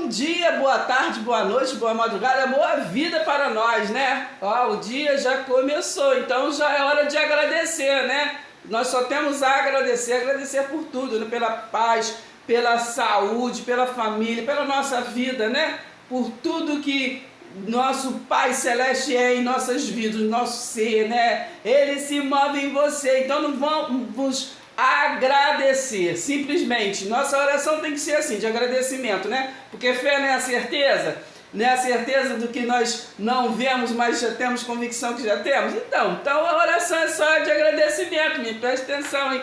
Bom dia, boa tarde, boa noite, boa madrugada, boa vida para nós, né? Ó, o dia já começou, então já é hora de agradecer, né? Nós só temos a agradecer por tudo, né? Pela paz, pela saúde, pela família, pela nossa vida, né? Por tudo que nosso Pai Celeste é em nossas vidas, nosso ser, né? Ele se move em você, então não vamos agradecer, simplesmente. Nossa oração tem que ser assim, de agradecimento, né? Porque fé não é a certeza, não é a certeza do que nós não vemos, mas já temos convicção que já temos. Então a oração é só de agradecimento, me presta atenção, hein?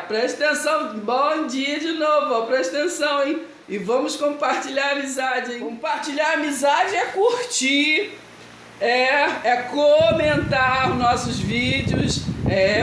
Presta atenção, bom dia de novo, ó, presta atenção, hein? E vamos compartilhar a amizade, hein? Compartilhar a amizade é curtir, é comentar os nossos vídeos,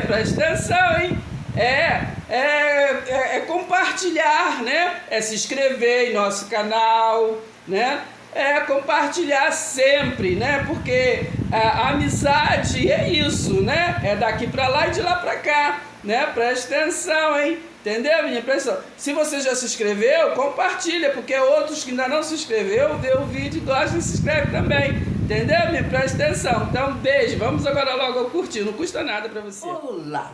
presta atenção, hein? É compartilhar, né? É se inscrever em nosso canal, né? É compartilhar sempre, né? Porque a amizade é isso, né? É daqui pra lá e de lá pra cá, né? Presta atenção, hein? Entendeu, minha pessoa? Se você já se inscreveu, compartilha, porque outros que ainda não se inscreveu, vê o vídeo e gosta e se inscreve também. Entendeu, minha? Presta atenção. Então, beijo. Vamos agora logo ao curtir. Não custa nada pra você. Olá!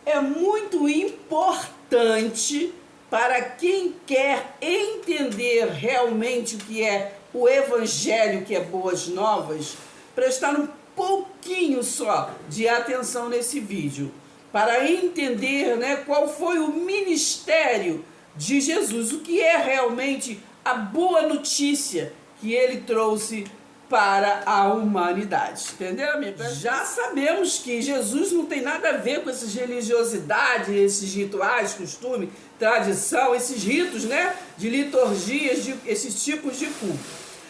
É muito importante para quem quer entender realmente o que é o Evangelho, que é Boas Novas, prestar um pouquinho só de atenção nesse vídeo, para entender, né, qual foi o ministério de Jesus, o que é realmente a boa notícia que ele trouxe para a humanidade, entendeu, minha pessoa? Já sabemos que Jesus não tem nada a ver com essas religiosidades, esses rituais, costume, tradição, esses ritos, né, de liturgias, esses tipos de culto.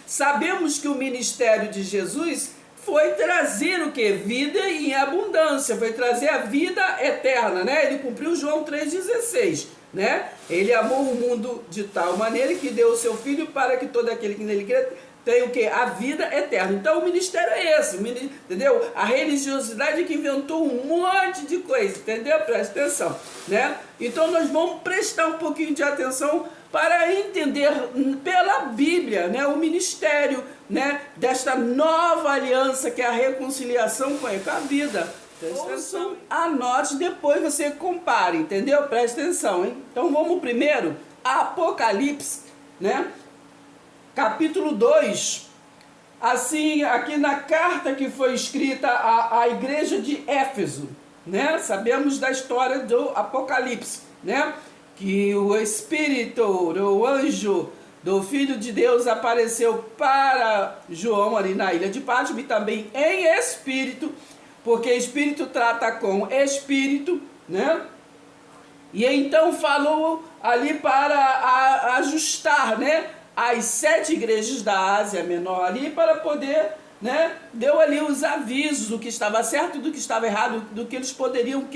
Sabemos que o ministério de Jesus foi trazer o que? Vida em abundância, foi trazer a vida eterna, né? Ele cumpriu João 3,16, né? Ele amou o mundo de tal maneira que deu o seu Filho para que todo aquele que nele crê tem o que? A vida eterna. Então o ministério é esse, entendeu? A religiosidade é que inventou um monte de coisa, entendeu? Presta atenção, né? Então nós vamos prestar um pouquinho de atenção para entender pela Bíblia, né, o ministério, né, desta nova aliança que é a reconciliação com a vida. Presta atenção. Anote, depois você compare, entendeu? Presta atenção, hein? Então vamos primeiro a Apocalipse, né? Capítulo 2, assim, aqui na carta que foi escrita à igreja de Éfeso, né? Sabemos da história do Apocalipse, né? Que o Espírito, o anjo do Filho de Deus apareceu para João ali na ilha de Patmos e também em espírito, porque espírito trata com espírito, né? E então falou ali para ajustar, né, as 7 igrejas da Ásia Menor ali, para poder, né, deu ali os avisos do que estava certo e do que estava errado, do que eles poderiam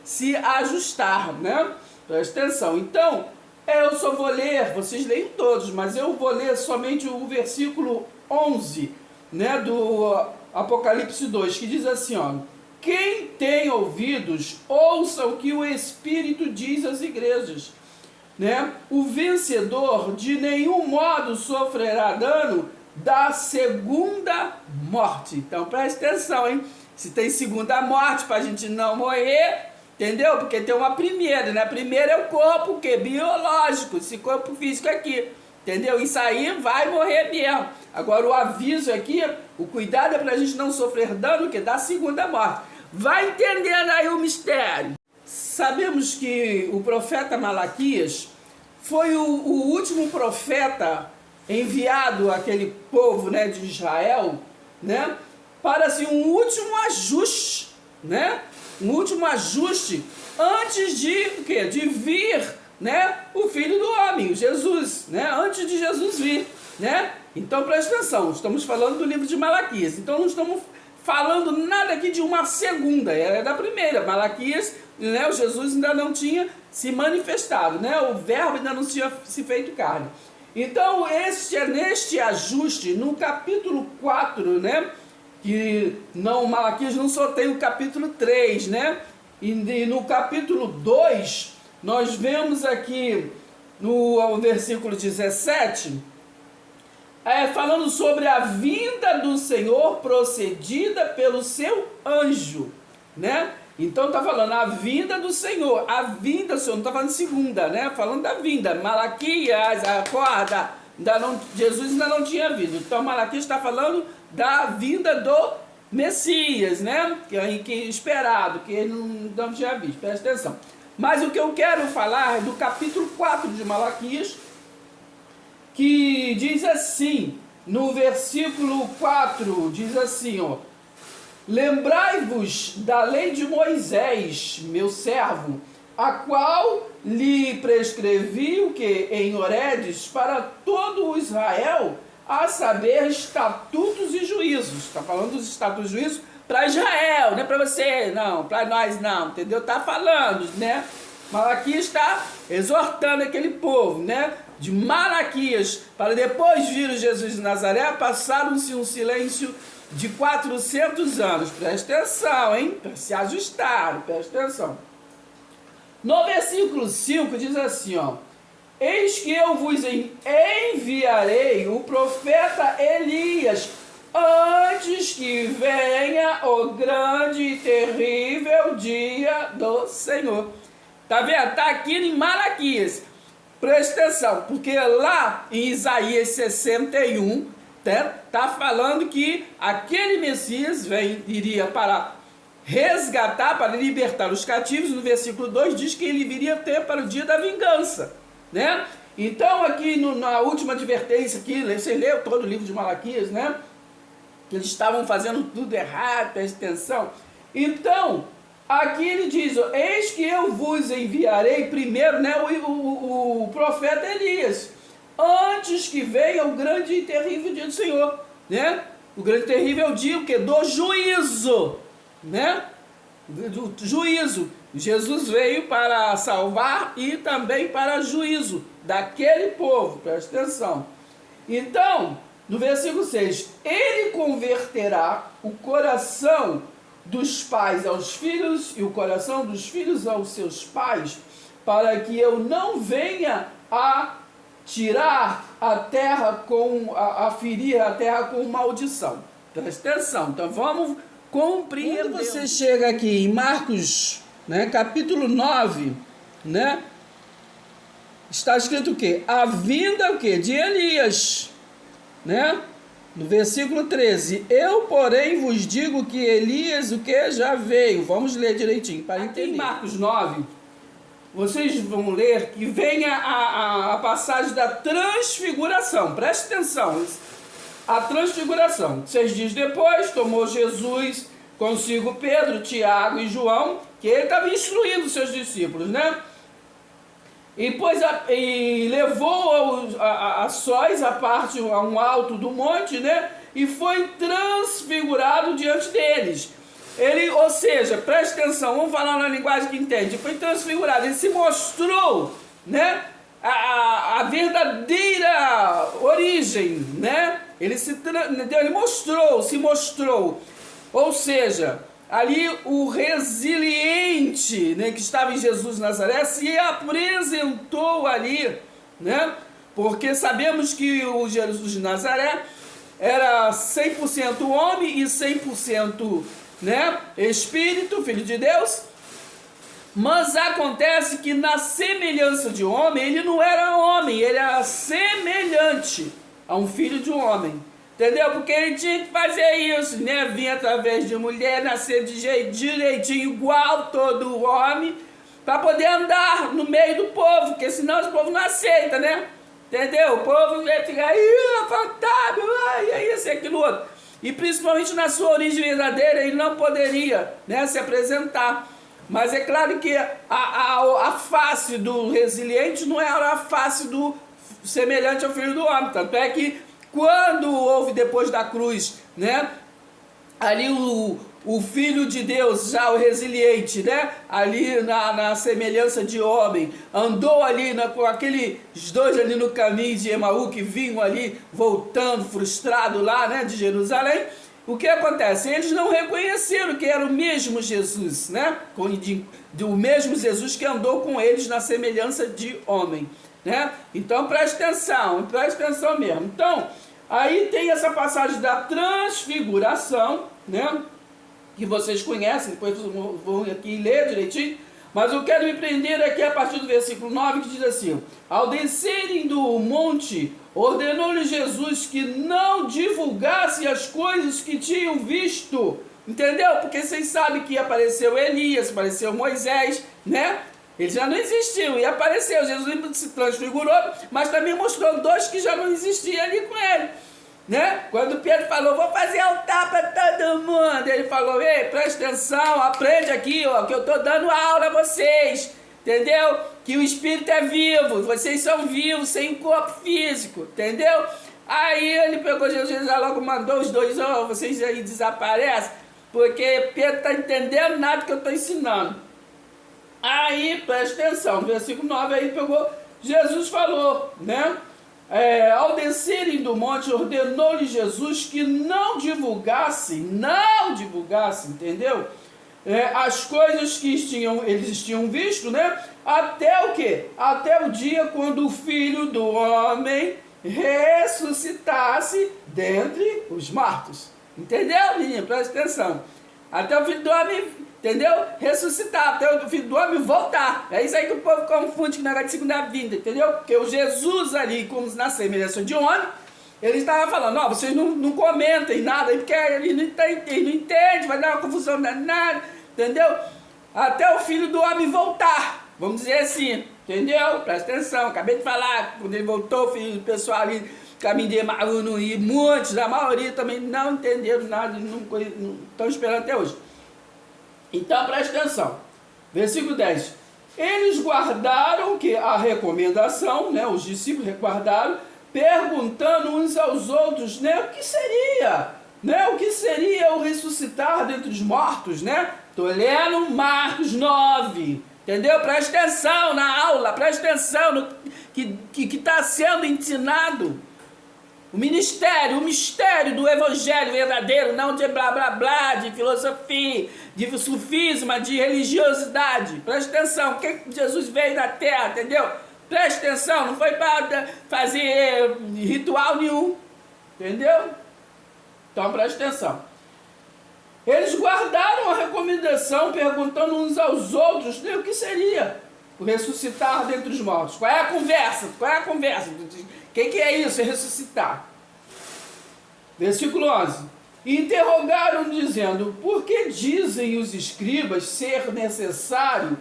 se ajustar, né? Presta atenção. Então, eu só vou ler, vocês leem todos, mas eu vou ler somente o versículo 11, né, do Apocalipse 2, que diz assim, ó: quem tem ouvidos, ouça o que o Espírito diz às igrejas, né? O vencedor de nenhum modo sofrerá dano da segunda morte. Então, presta atenção, hein? Se tem segunda morte, para a gente não morrer, entendeu? Porque tem uma primeira, né? A primeira é o corpo, que é biológico, esse corpo físico aqui, entendeu? Isso aí vai morrer mesmo. Agora o aviso aqui, o cuidado é para a gente não sofrer dano, que da segunda morte. Vai entendendo aí o mistério. Sabemos que o profeta Malaquias foi o último profeta enviado àquele povo, né, de Israel, né, para assim, um último ajuste, né? Um último ajuste antes de o quê? De vir, né, o Filho do Homem, Jesus, né, antes de Jesus vir, né? Então presta atenção, estamos falando do livro de Malaquias, então não estamos falando nada aqui de uma segunda, é da primeira. Malaquias, né, o Jesus ainda não tinha se manifestado, né, o verbo ainda não tinha se feito carne. Então neste ajuste, no capítulo 4, né, que não, Malaquias não só tem o capítulo 3, né? E no capítulo 2, nós vemos aqui no versículo 17, falando sobre a vinda do Senhor procedida pelo seu anjo, né? Então está falando a vinda do Senhor, a vinda do Senhor, não está falando segunda, né? Falando da vinda, Malaquias, acorda, Jesus ainda não tinha vindo. Então Malaquias está falando da vinda do Messias, né? Que esperado, que ele não tinha visto, presta atenção. Mas o que eu quero falar é do capítulo 4 de Malaquias, que diz assim, no versículo 4, diz assim, ó: lembrai-vos da lei de Moisés, meu servo, a qual lhe prescrevi o que em Horedes para todo o Israel, a saber, estatutos e juízos. Está falando dos estatutos e juízos para Israel, não é para você, não, para nós não, entendeu? Está falando, né? Malaquias está exortando aquele povo, né? De Malaquias, para depois vir o Jesus de Nazaré, passaram-se um silêncio de 400 anos. Presta atenção, hein? Para se ajustar, presta atenção. No versículo 5 diz assim, ó: eis que eu vos enviarei o profeta Elias, antes que venha o grande e terrível dia do Senhor. Tá vendo? Tá aqui em Malaquias. Presta atenção, porque lá em Isaías 61, tá falando que aquele Messias iria para resgatar, para libertar os cativos. No versículo 2 diz que ele viria ter para o dia da vingança, né? Então aqui na última advertência aqui, você leu todo o livro de Malaquias, né? Que eles estavam fazendo tudo errado, presta atenção. Então, aqui ele diz, ó, eis que eu vos enviarei primeiro, né, o profeta Elias, antes que venha o grande e terrível dia do Senhor, né? O grande e terrível dia, o que? Do juízo, né? Do juízo. Jesus veio para salvar e também para juízo daquele povo, presta atenção. Então, no versículo 6, ele converterá o coração dos pais aos filhos e o coração dos filhos aos seus pais, para que eu não venha a tirar a terra a ferir a terra com maldição. Presta atenção, então vamos compreender. Quando você chega aqui em Marcos, né, capítulo 9, né, está escrito o quê? A vinda o quê? De Elias, né? No versículo 13, eu, porém, vos digo que Elias, o que? Já veio. Vamos ler direitinho, para entender. Em Marcos 9, vocês vão ler que vem a passagem da transfiguração. Preste atenção. A transfiguração. 6 dias depois, tomou Jesus consigo Pedro, Tiago e João, que ele estava instruindo os seus discípulos, né? E levou a sóis a parte a um alto do monte, né? E foi transfigurado diante deles. Ele, ou seja, preste atenção, vamos falar na linguagem que entende. Foi transfigurado, ele se mostrou, né? A verdadeira origem, né? Ele se mostrou. Ou seja, ali o resiliente, né, que estava em Jesus de Nazaré se apresentou ali, né? Porque sabemos que o Jesus de Nazaré era 100% homem e 100%, né, espírito, filho de Deus. Mas acontece que na semelhança de homem, ele não era homem, ele era semelhante a um filho de um homem. Entendeu? Porque ele tinha que fazer isso, né? Vir através de mulher, nascer de jeito direitinho, igual todo homem, para poder andar no meio do povo, porque senão o povo não aceita, né? Entendeu? O povo vai ficar aí, fantástico, aí isso e aquilo outro. E principalmente na sua origem verdadeira, ele não poderia, né, se apresentar. Mas é claro que a face do resiliente não era a face do semelhante ao filho do homem. Tanto é que quando houve depois da cruz, né, ali o Filho de Deus, já o resiliente, né, ali na semelhança de homem, andou ali com aqueles dois ali no caminho de Emaú, que vinham ali voltando frustrado lá, né, de Jerusalém. O que acontece? Eles não reconheceram que era o mesmo Jesus, né, o mesmo Jesus que andou com eles na semelhança de homem. né? Então presta atenção mesmo. Então, aí tem essa passagem da transfiguração, né? Que vocês conhecem, depois vão aqui ler direitinho, mas eu quero me prender aqui a partir do versículo 9, que diz assim: ao descerem do monte, ordenou-lhe Jesus que não divulgasse as coisas que tinham visto, entendeu? Porque vocês sabem que apareceu Elias, apareceu Moisés, né? Eles já não existiam, e apareceu, Jesus se transfigurou, mas também mostrou dois que já não existiam ali com ele, né? Quando Pedro falou, vou fazer altar para todo mundo, ele falou, ei, presta atenção, aprende aqui, ó, que eu estou dando aula a vocês, entendeu? Que o Espírito é vivo, vocês são vivos, sem corpo físico, entendeu? Aí ele pegou Jesus, já logo mandou os dois, ó, vocês aí desaparecem, porque Pedro está entendendo nada que eu estou ensinando. Aí, presta atenção, no versículo 9, aí pegou, Jesus falou, né? Ao descerem do monte, ordenou-lhe Jesus que não divulgasse, entendeu? As coisas que eles tinham visto, né? Até o quê? Até o dia quando o Filho do Homem ressuscitasse dentre os mortos. Entendeu, menino? Presta atenção. Até o Filho do Homem, entendeu? Ressuscitar, até o Filho do Homem voltar. É isso aí que o povo confunde com o negócio de segunda vinda, entendeu? Porque o Jesus ali, como na semelhança de homem, ele estava falando, ó, vocês não comentem nada, porque ele não entende, vai dar uma confusão danada, entendeu? Até o Filho do Homem voltar, vamos dizer assim, entendeu? Presta atenção, acabei de falar, quando ele voltou, o pessoal ali, caminho de Emaús, e muitos, a maioria também não entenderam nada, não estão esperando até hoje. Então presta atenção, versículo 10, eles guardaram que a recomendação, né, os discípulos guardaram, perguntando uns aos outros, né, o que seria o ressuscitar dentre os mortos, né? Estou lendo Marcos 9, entendeu? Presta atenção na aula, presta atenção no que está sendo ensinado. O mistério do evangelho verdadeiro, não de blá blá blá, de filosofia, de sufisma, de religiosidade. Presta atenção, o que Jesus veio na terra, entendeu? Presta atenção, não foi para fazer ritual nenhum, entendeu? Então presta atenção. Eles guardaram a recomendação, perguntando uns aos outros, né, o que seria o ressuscitar dentre os mortos. Qual é a conversa? O que é isso, ressuscitar? Versículo 11. Interrogaram, dizendo, por que dizem os escribas ser necessário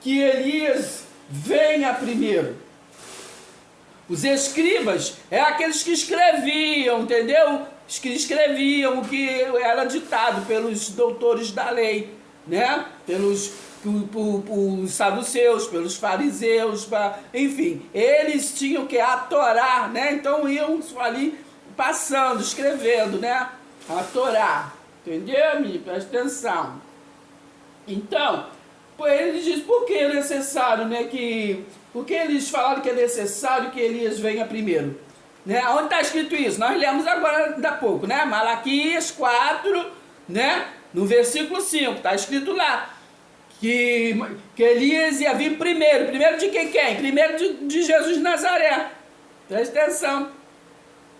que Elias venha primeiro? Os escribas é aqueles que escreviam, entendeu? Que escreviam o que era ditado pelos doutores da lei, né? Pelos saduceus, pelos fariseus, enfim, eles tinham que a Torá, né? Então iam ali passando, escrevendo, né? A Torá, entendeu, menino? Presta atenção. Então, ele diz, por que é necessário, né? Por que eles falaram que é necessário que Elias venha primeiro? Né? Onde está escrito isso? Nós lemos agora há pouco, né? Malaquias 4, né? No versículo 5, está escrito lá. Que Elias ia vir primeiro de quem? Primeiro de Jesus de Nazaré. Presta atenção.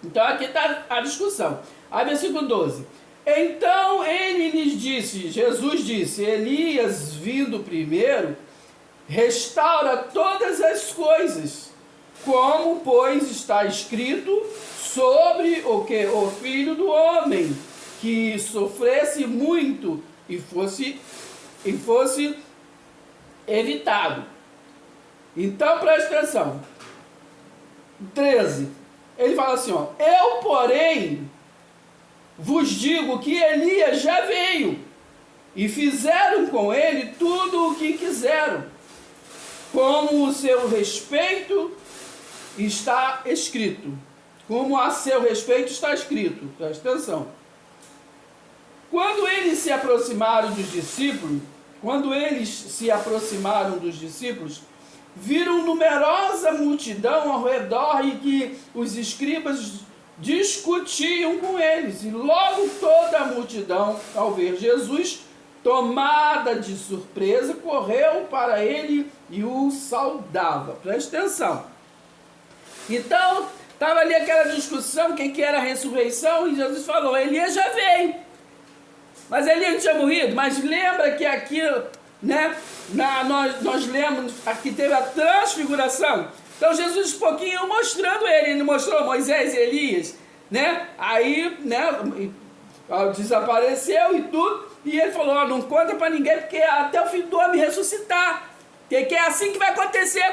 Então aqui está a discussão. Aí versículo 12. Então ele lhes disse, Jesus disse, Elias vindo primeiro, restaura todas as coisas, como pois está escrito sobre o Filho do Homem, que sofresse muito e fosse evitado. Então presta atenção. 13. Ele fala assim, ó, eu porém vos digo que Elias já veio e fizeram com ele tudo o que quiseram, como o seu respeito está escrito. Como a seu respeito está escrito. Presta atenção. Quando eles se aproximaram dos discípulos, viram numerosa multidão ao redor e que os escribas discutiam com eles. E logo toda a multidão, ao ver Jesus, tomada de surpresa, correu para ele e o saudava. Presta atenção. Então, estava ali aquela discussão, quem que era a ressurreição, e Jesus falou, Elias já veio. Mas Elias não tinha morrido, mas lembra que aquilo, né, nós lemos, aqui teve a transfiguração. Então Jesus um pouquinho mostrando ele mostrou Moisés e Elias, né, aí, né, desapareceu e tudo, e ele falou, não conta para ninguém, porque até o filho do homem ressuscitar. Que é assim que vai acontecer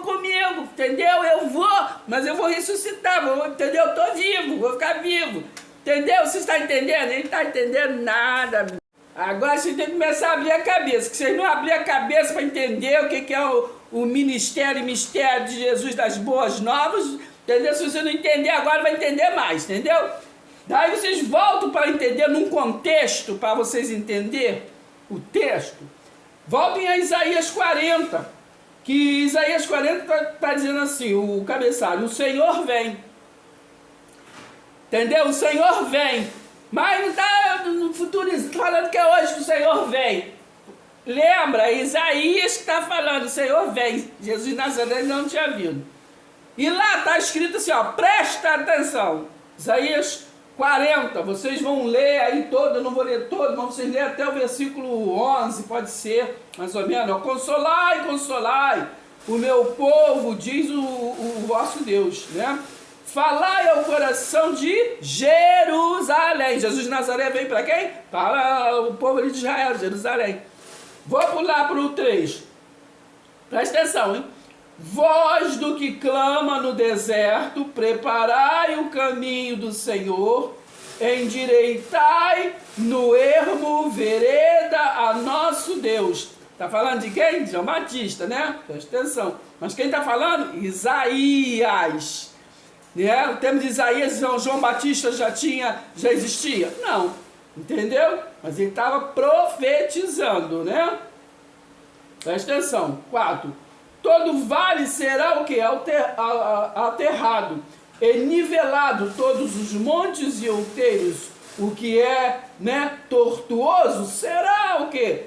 comigo, entendeu? Eu vou, mas eu vou ressuscitar, entendeu? Eu estou vivo, vou ficar vivo, entendeu? Você está entendendo? Ele não está entendendo nada. Agora vocês têm que começar a abrir a cabeça, que vocês não abrir a cabeça para entender o que é o ministério e mistério de Jesus das boas novas, entendeu? Se você não entender agora, vai entender mais, entendeu? Daí vocês voltam para entender num contexto, para vocês entenderem o texto. Voltem a Isaías 40, que Isaías 40 está dizendo assim, o cabeçalho, o Senhor vem. Entendeu? O Senhor vem. Mas não está no futuro falando que é hoje que o Senhor vem. Lembra, Isaías que está falando, o Senhor vem. Jesus de Nazaré não tinha vindo. E lá está escrito assim, ó, presta atenção. Isaías 40, vocês vão ler aí todo, eu não vou ler todo, mas vocês lerem até o versículo 11, pode ser, mais ou menos. Consolai, consolai o meu povo, diz o vosso Deus, né? Falai ao coração de Jerusalém. Jesus de Nazaré veio para quem? Para o povo de Israel, Jerusalém. Vou pular para o 3. Presta atenção, hein? Voz do que clama no deserto, preparai o caminho do Senhor, endireitai no ermo vereda a nosso Deus. Está falando de quem? João Batista, né? Presta atenção. Mas quem está falando? Isaías. Né? O termo de Isaías, João Batista já existia? Não. Entendeu? Mas ele estava profetizando, né? Presta atenção. 4. Todo vale será o que? Aterrado, e nivelado todos os montes e outeiros, o que é, né, tortuoso, será o que?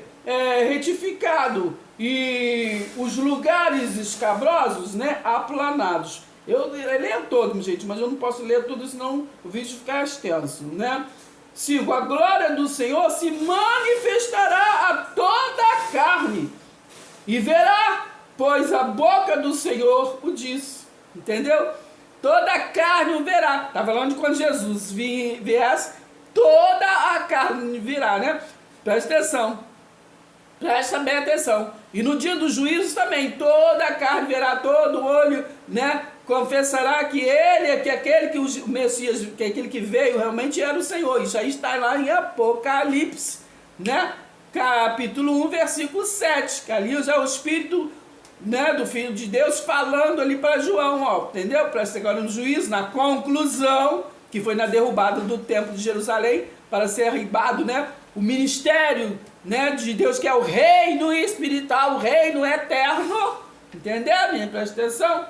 Retificado, e os lugares escabrosos, né, aplanados. Eu leio todo, gente, mas eu não posso ler tudo, senão o vídeo fica extenso, né? 5. A glória do Senhor se manifestará a toda a carne, e verá, pois a boca do Senhor o diz, entendeu? Toda a carne o verá. Está falando de quando Jesus viesse, toda a carne virá, né? Presta atenção. Presta bem atenção. E no dia dos juízos também, toda a carne verá, todo olho, né? Confessará que ele, que aquele que o Messias, que aquele que veio realmente era o Senhor. Isso aí está lá em Apocalipse, né? Capítulo 1, versículo 7. Que ali é o Espírito, né, do Filho de Deus falando ali para João, ó, entendeu? Presta agora no juízo, na conclusão, que foi na derrubada do templo de Jerusalém, para ser arribado, né, o ministério, né, de Deus, que é o reino espiritual, o reino eterno, entendeu, minha? Presta atenção.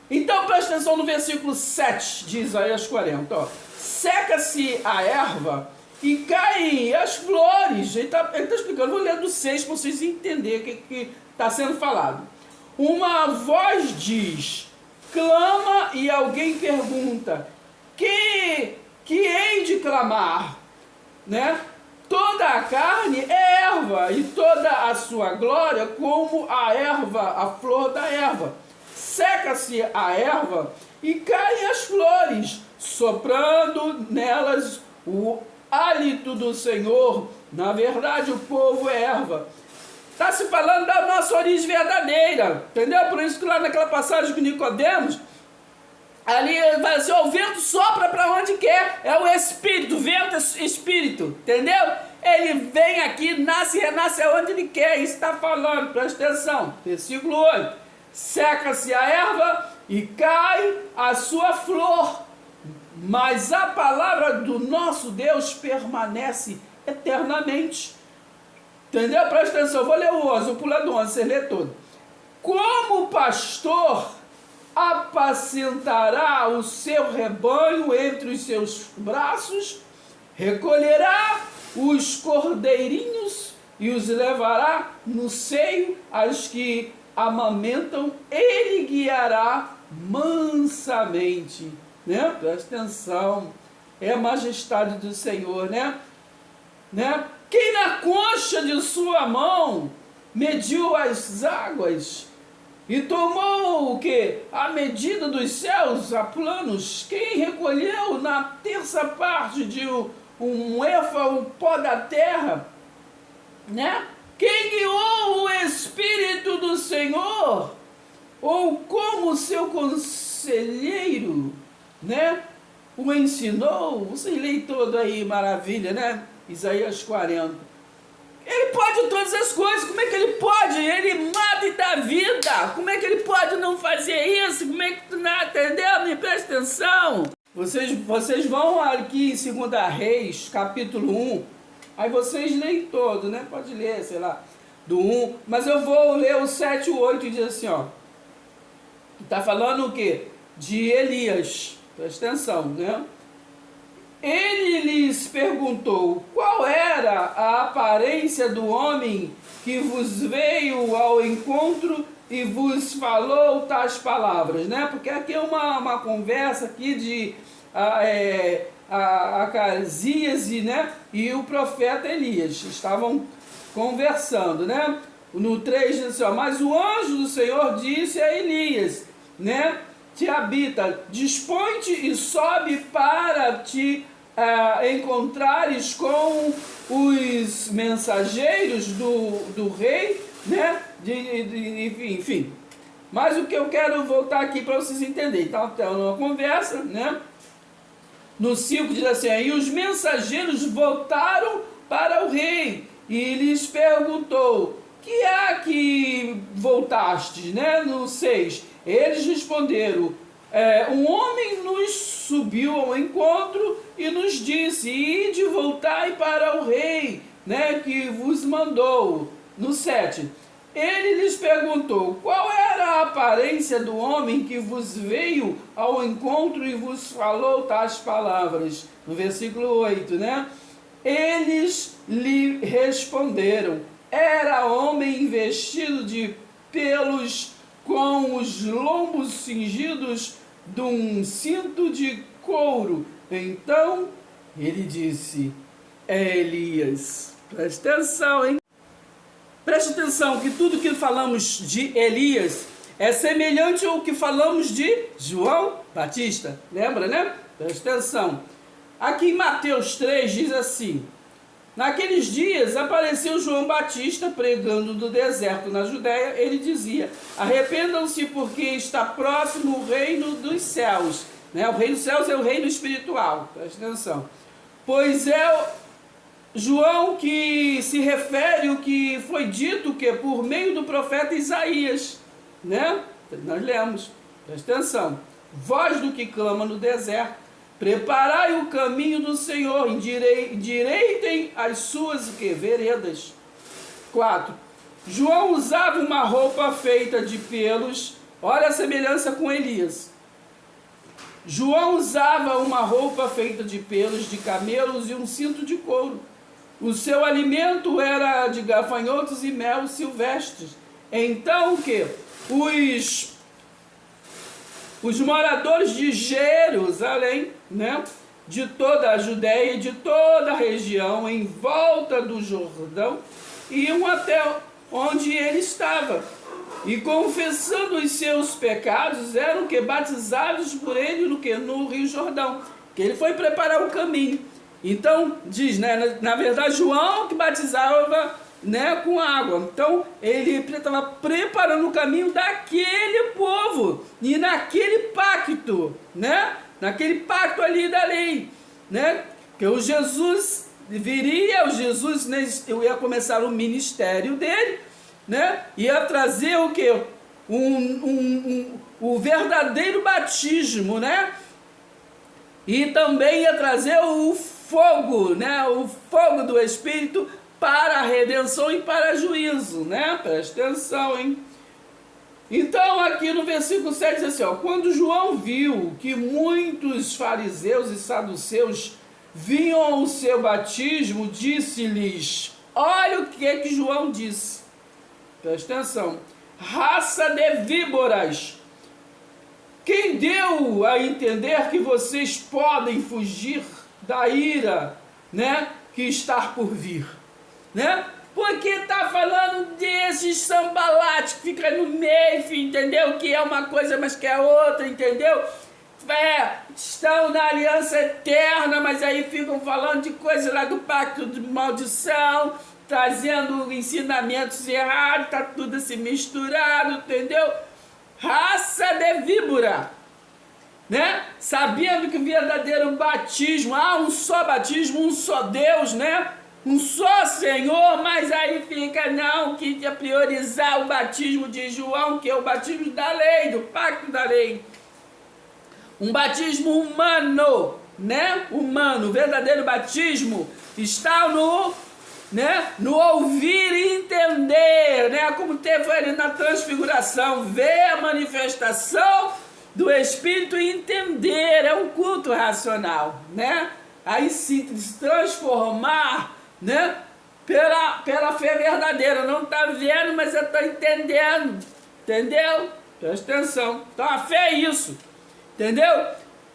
Então, presta atenção no versículo 7 de Isaías 40, ó. Seca-se a erva e caem as flores. Ele tá explicando, vou ler do 6 para vocês entenderem o que está sendo falado. Uma voz diz, clama, e alguém pergunta, que hei de clamar? Né? Toda a carne é erva, e toda a sua glória como a erva, a flor da erva. Seca-se a erva e caem as flores, soprando nelas o hálito do Senhor. Na verdade, o povo é erva. Está se falando da nossa origem verdadeira, entendeu? Por isso que lá naquela passagem com Nicodemos, ali vai assim, ó, o vento sopra para onde quer, é o Espírito, o vento é Espírito, entendeu? Ele vem aqui, nasce e renasce aonde ele quer, isso está falando, presta atenção. Versículo 8, seca-se a erva e cai a sua flor, mas a palavra do nosso Deus permanece eternamente. Entendeu? Presta atenção, eu vou ler o 11, vou pular do 11, você lê todo. Como o pastor apacentará o seu rebanho entre os seus braços, recolherá os cordeirinhos e os levará no seio, aos que amamentam, ele guiará mansamente, né? Presta atenção, é a majestade do Senhor, né? Quem na concha de sua mão mediu as águas e tomou o que? A medida dos céus a planos? Quem recolheu na terça parte de um éfa o pó da terra, né? Quem guiou o Espírito do Senhor, ou como seu conselheiro, né? O ensinou? Você lê todo aí, maravilha, né? Isaías 40. Ele pode todas as coisas, como é que ele pode? Ele mata e dá vida, como é que ele pode não fazer isso? Como é que tu não entendeu? Me presta atenção. Vocês vão aqui em 2 Reis, capítulo 1, aí vocês leem todo, né? Pode ler, sei lá, do 1, mas eu vou ler o 7 e o 8 e diz assim, ó, está falando o quê? De Elias, presta atenção, né? Ele lhes perguntou, qual era a aparência do homem que vos veio ao encontro e vos falou tais palavras, né? Porque aqui é uma conversa aqui de Acasias, né? E o profeta Elias estavam conversando, né? No 3 diz assim, ó, mas o anjo do Senhor disse a Elias, né? Te habita, dispõe-te e sobe para te encontrares com os mensageiros do rei, né? Enfim. Mas o que eu quero voltar aqui para vocês entenderem. Então, uma conversa, né? No 5 diz assim, e os mensageiros voltaram para o rei e lhes perguntou, que há que voltastes, né? No 6, eles responderam, um homem nos subiu ao encontro e nos disse, ide voltai para o rei, né, que vos mandou. No 7, ele lhes perguntou, qual era a aparência do homem que vos veio ao encontro e vos falou tais palavras? No versículo 8, né? Eles lhe responderam, era homem vestido de pelos, com os lombos cingidos de um cinto de couro. Então ele disse, é Elias. Preste atenção, hein? Preste atenção que tudo que falamos de Elias é semelhante ao que falamos de João Batista. Lembra, né? Preste atenção. Aqui em Mateus 3 diz assim, naqueles dias apareceu João Batista pregando no deserto na Judéia. Ele dizia, arrependam-se porque está próximo o reino dos céus, né? O reino dos céus é o reino espiritual, preste atenção, pois é João que se refere o que foi dito que por meio do profeta Isaías, né? Nós lemos, preste atenção, voz do que clama no deserto, preparai o caminho do Senhor, endireitem as suas veredas. 4. João usava uma roupa feita de pelos, olha a semelhança com Elias. João usava uma roupa feita de pelos de camelos e um cinto de couro. O seu alimento era de gafanhotos e mel silvestres. Então o que? Os moradores de Jerusalém, né, de toda a Judéia e de toda a região em volta do Jordão, iam até onde ele estava, e confessando os seus pecados, eram que batizados por ele no Rio Jordão, que ele foi preparar o caminho. Então, diz, né, na verdade, João que batizava, né, com água. Então ele estava preparando o caminho daquele povo e naquele pacto, né, naquele pacto ali da lei, né, que o Jesus viria, ia começar o ministério dele, né, ia trazer o que? O verdadeiro batismo, né, e também ia trazer o fogo, né, o fogo do Espírito para a redenção e para juízo, né? Presta atenção, hein? Então, aqui no versículo 7 diz assim, ó, quando João viu que muitos fariseus e saduceus vinham ao seu batismo, disse-lhes, olha o que João disse, presta atenção, raça de víboras, Quem deu a entender que vocês podem fugir da ira, né, que está por vir, né? Porque está falando desses sambalates que fica no meio, entendeu? Que é uma coisa, mas que é outra, entendeu? Estão na aliança eterna, mas aí ficam falando de coisa lá do pacto de maldição, trazendo ensinamentos errados, tá tudo assim misturado, entendeu? Raça de víbora, né? Sabendo que o verdadeiro batismo, há um só batismo, um só Deus, né? Um só Senhor, mas aí fica, não, que ia priorizar o batismo de João, que é o batismo da lei, do pacto da lei. Um batismo humano, né? Humano, o verdadeiro batismo está no ouvir e entender, né? Como teve ali na transfiguração, ver a manifestação do Espírito e entender, é um culto racional, né? Aí sim, se transformar, né? Pela fé verdadeira, não está vendo, mas eu estou entendendo, entendeu? Presta atenção, então a fé é isso. Entendeu?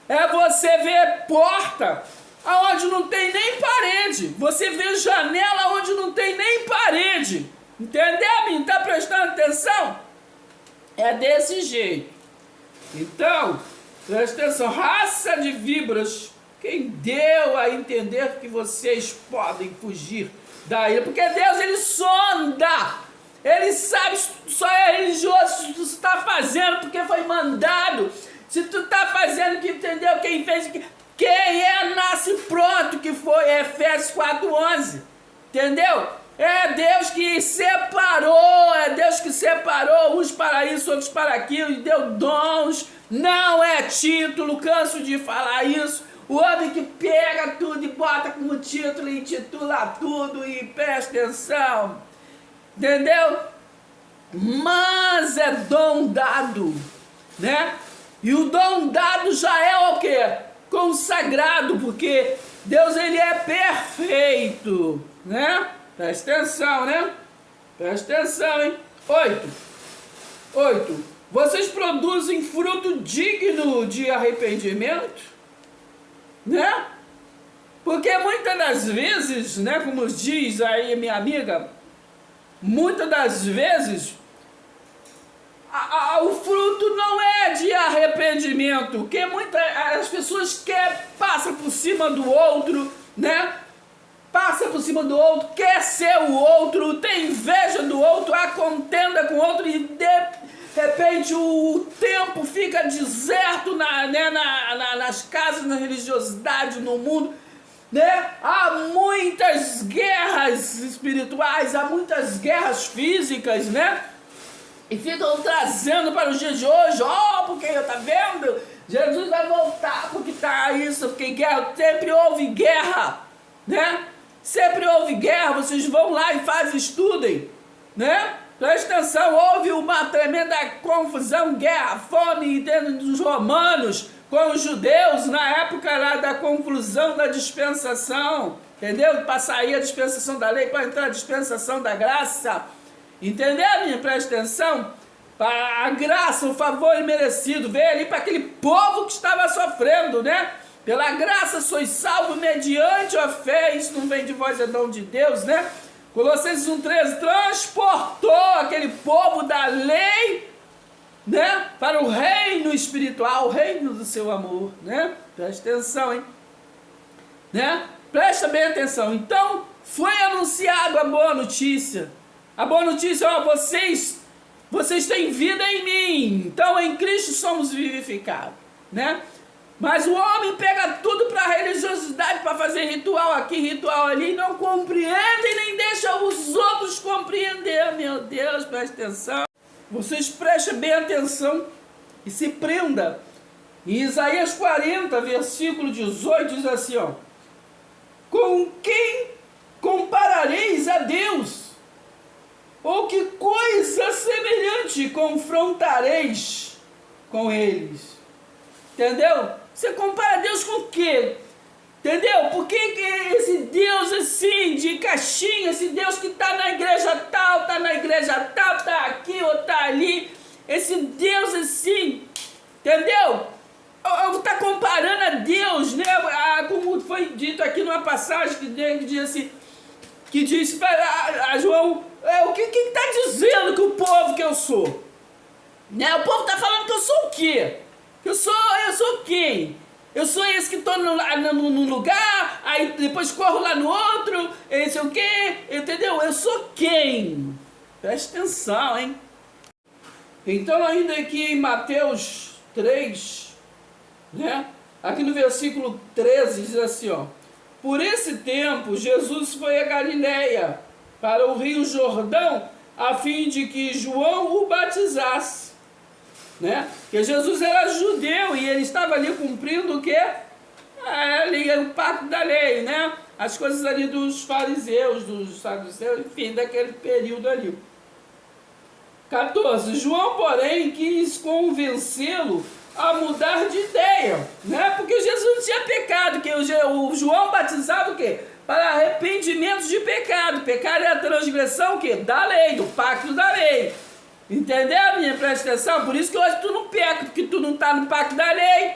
É você ver porta aonde não tem nem parede. Você vê janela onde não tem nem parede. Entendeu, menino? Tá prestando atenção? É desse jeito. Então, presta atenção. Raça de víboras. Quem deu a entender que vocês podem fugir da ira? Porque Deus, ele sonda. Ele sabe se só é religioso, se tu está fazendo porque foi mandado. Se tu tá fazendo o que entendeu, quem fez, quem nasce pronto, que foi Efésios 4:11, entendeu? É Deus que separou uns para isso, outros para aquilo, e deu dons, não é título, canso de falar isso. O homem que pega tudo e bota como título e intitula tudo e presta atenção, entendeu? Mas é dom dado, né? E o dom dado já é o quê? Consagrado, porque Deus, ele é perfeito, né? Presta atenção, né? Presta atenção, hein? 8. Vocês produzem fruto digno de arrependimento, né? Porque muitas das vezes, né, como diz aí minha amiga, muitas das vezes o fruto não é de arrependimento, porque as pessoas passam por cima do outro, né? Passa por cima do outro, quer ser o outro, tem inveja do outro, há contenda com o outro e de repente o tempo fica deserto nas casas, na religiosidade, no mundo, né? Há muitas guerras espirituais, há muitas guerras físicas, né? E ficam trazendo para os dias de hoje, porque tá vendo? Jesus vai voltar porque tá isso, porque guerra, sempre houve guerra, né? Sempre houve guerra, vocês vão lá e estudem, né? Presta atenção, houve uma tremenda confusão, guerra, fome dentro dos romanos com os judeus na época lá da conclusão da dispensação, entendeu? Para sair a dispensação da lei, para entrar a dispensação da graça. Entendeu, minha? Presta atenção. A graça, o favor imerecido veio ali para aquele povo que estava sofrendo, né? Pela graça sois salvos mediante a fé. Isso não vem de vós, é dom de Deus, né? Colossenses 1,13 transportou aquele povo da lei, né? Para o reino espiritual, o reino do seu amor, né? Presta atenção, hein? Né? Presta bem atenção. Então, foi anunciado a boa notícia. A boa notícia é, vocês têm vida em mim, então em Cristo somos vivificados, né? Mas o homem pega tudo para a religiosidade, para fazer ritual aqui, ritual ali, e não compreende e nem deixa os outros compreender. Meu Deus, presta atenção. Vocês prestem bem atenção e se prenda. Em Isaías 40, versículo 18, diz assim, ó: com quem comparareis a Deus? Ou que coisa semelhante confrontareis com eles? Entendeu? Você compara Deus com o quê? Entendeu? Por que esse Deus assim, de caixinha, esse Deus que está na igreja tal, está aqui ou está ali, esse Deus assim, Entendeu? Está comparando a Deus, né? Como foi dito aqui numa passagem que diz assim, que diz para João, o que está dizendo que o povo que eu sou? Né? O povo está falando que eu sou o quê? Eu sou quem? Eu sou esse que estou num lugar, aí depois corro lá no outro, esse é o quê? Entendeu? Eu sou quem? Preste atenção, hein? Então, ainda aqui em Mateus 3, né? Aqui no versículo 13 diz assim, ó: por esse tempo Jesus foi a Galileia, para o rio Jordão, a fim de que João o batizasse, né? Porque Jesus era judeu e ele estava ali cumprindo o quê? Ali o pacto da lei, né? As coisas ali dos fariseus, dos saduceus, enfim, daquele período ali. 14. João, porém, quis convencê-lo a mudar de ideia, né? Porque Jesus não tinha pecado, que o João batizava o quê? Para arrependimento de pecado. Pecado é a transgressão o quê? Da lei, do pacto da lei. Entendeu, minha? Presta atenção. Por isso que hoje tu não peca, porque tu não está no pacto da lei.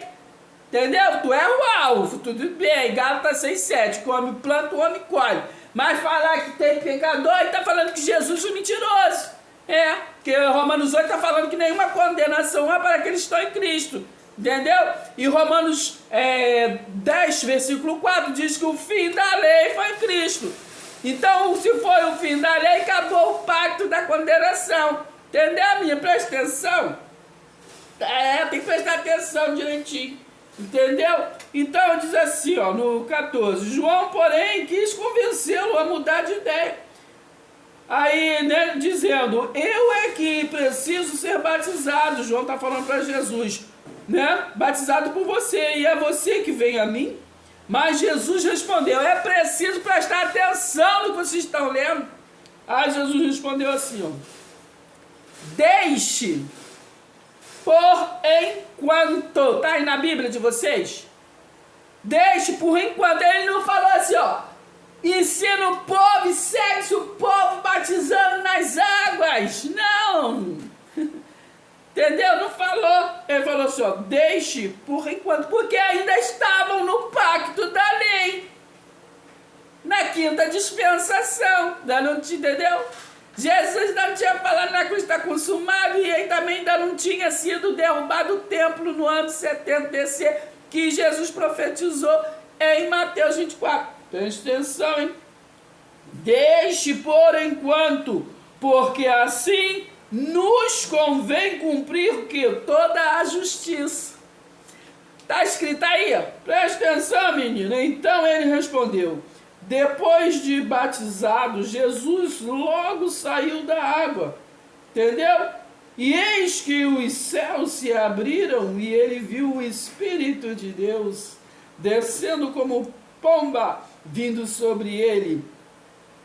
Entendeu? Tu é o alvo, tudo bem. Gálatas 6,7. Come planta, o homem colhe. Mas falar que tem pecador, ele está falando que Jesus é mentiroso. Porque Romanos 8 está falando que nenhuma condenação há para aqueles que estão em Cristo. Entendeu? E Romanos 10, versículo 4, diz que o fim da lei foi Cristo. Então, se foi o fim da lei, acabou o pacto da condenação. Entendeu, minha? Presta atenção. Tem que prestar atenção direitinho. Entendeu? Então, diz assim, ó, no 14. João, porém, quis convencê-lo a mudar de ideia. Aí, né, dizendo, eu é que preciso ser batizado. João está falando para Jesus, né? Batizado por você, e é você que vem a mim? Mas Jesus respondeu, é preciso prestar atenção no que vocês estão lendo. Aí Jesus respondeu assim, ó: deixe por enquanto. Tá aí na Bíblia de vocês? Deixe por enquanto. Ele não falou assim, ó: ensina o povo e segue o povo batizando nas águas. Não. Entendeu? Não falou. Ele falou assim, ó: deixe por enquanto, porque ainda estavam no pacto da lei, na quinta dispensação. Ainda não te entendeu? Jesus ainda não tinha falado na cruz está consumado, e aí também ainda não tinha sido derrubado o templo no ano 70 BC, que Jesus profetizou em Mateus 24. Preste atenção, hein? Deixe por enquanto, porque assim nos convém cumprir o que? Toda a justiça. Está escrito aí, ó. Preste atenção, menino. Então ele respondeu: depois de batizado, Jesus logo saiu da água. Entendeu? E eis que os céus se abriram e ele viu o Espírito de Deus descendo como pomba, vindo sobre ele.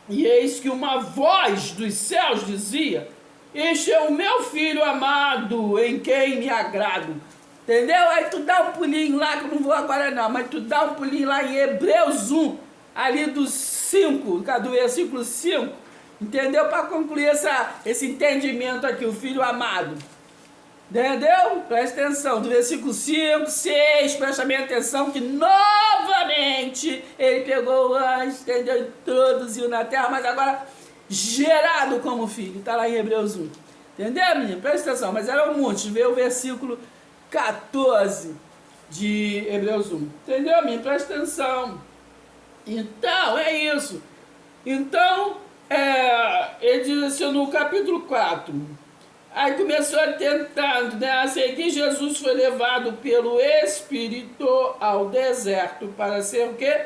E eis que uma voz dos céus dizia: este é o meu filho amado, em quem me agrado. Entendeu? Aí tu dá um pulinho lá, que eu não vou agora não, mas tu dá um pulinho lá em Hebreus 1, ali do 5, do versículo 5, entendeu? Para concluir esse entendimento aqui, o filho amado. Entendeu? Presta atenção, do versículo 5, 6, presta bem atenção que novamente ele pegou o anjo, entendeu? Introduziu na terra, mas agora gerado como filho. Está lá em Hebreus 1. Entendeu, menino? Presta atenção, mas era um monte. Vê o versículo 14 de Hebreus 1. Entendeu, menino? Presta atenção. Então, é isso. Então, ele diz assim no capítulo 4. Aí começou tentando, né? A seguir, Jesus foi levado pelo Espírito ao deserto para ser o quê?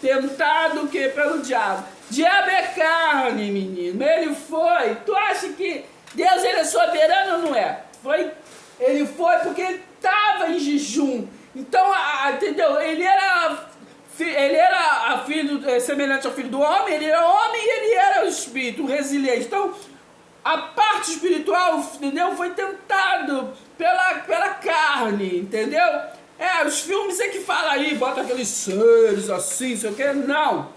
Tentado o quê? Pelo diabo. Diabo é carne, menino. Ele foi. Tu acha que Deus ele é soberano ou não é? Ele foi porque ele estava em jejum. Então, entendeu? Ele era filho, semelhante ao filho do homem, ele era homem e ele era o espírito, resiliente. Então, a parte espiritual, entendeu? Foi tentado pela carne, entendeu? Os filmes é que falam aí, bota aqueles seres assim, sei o que. Não.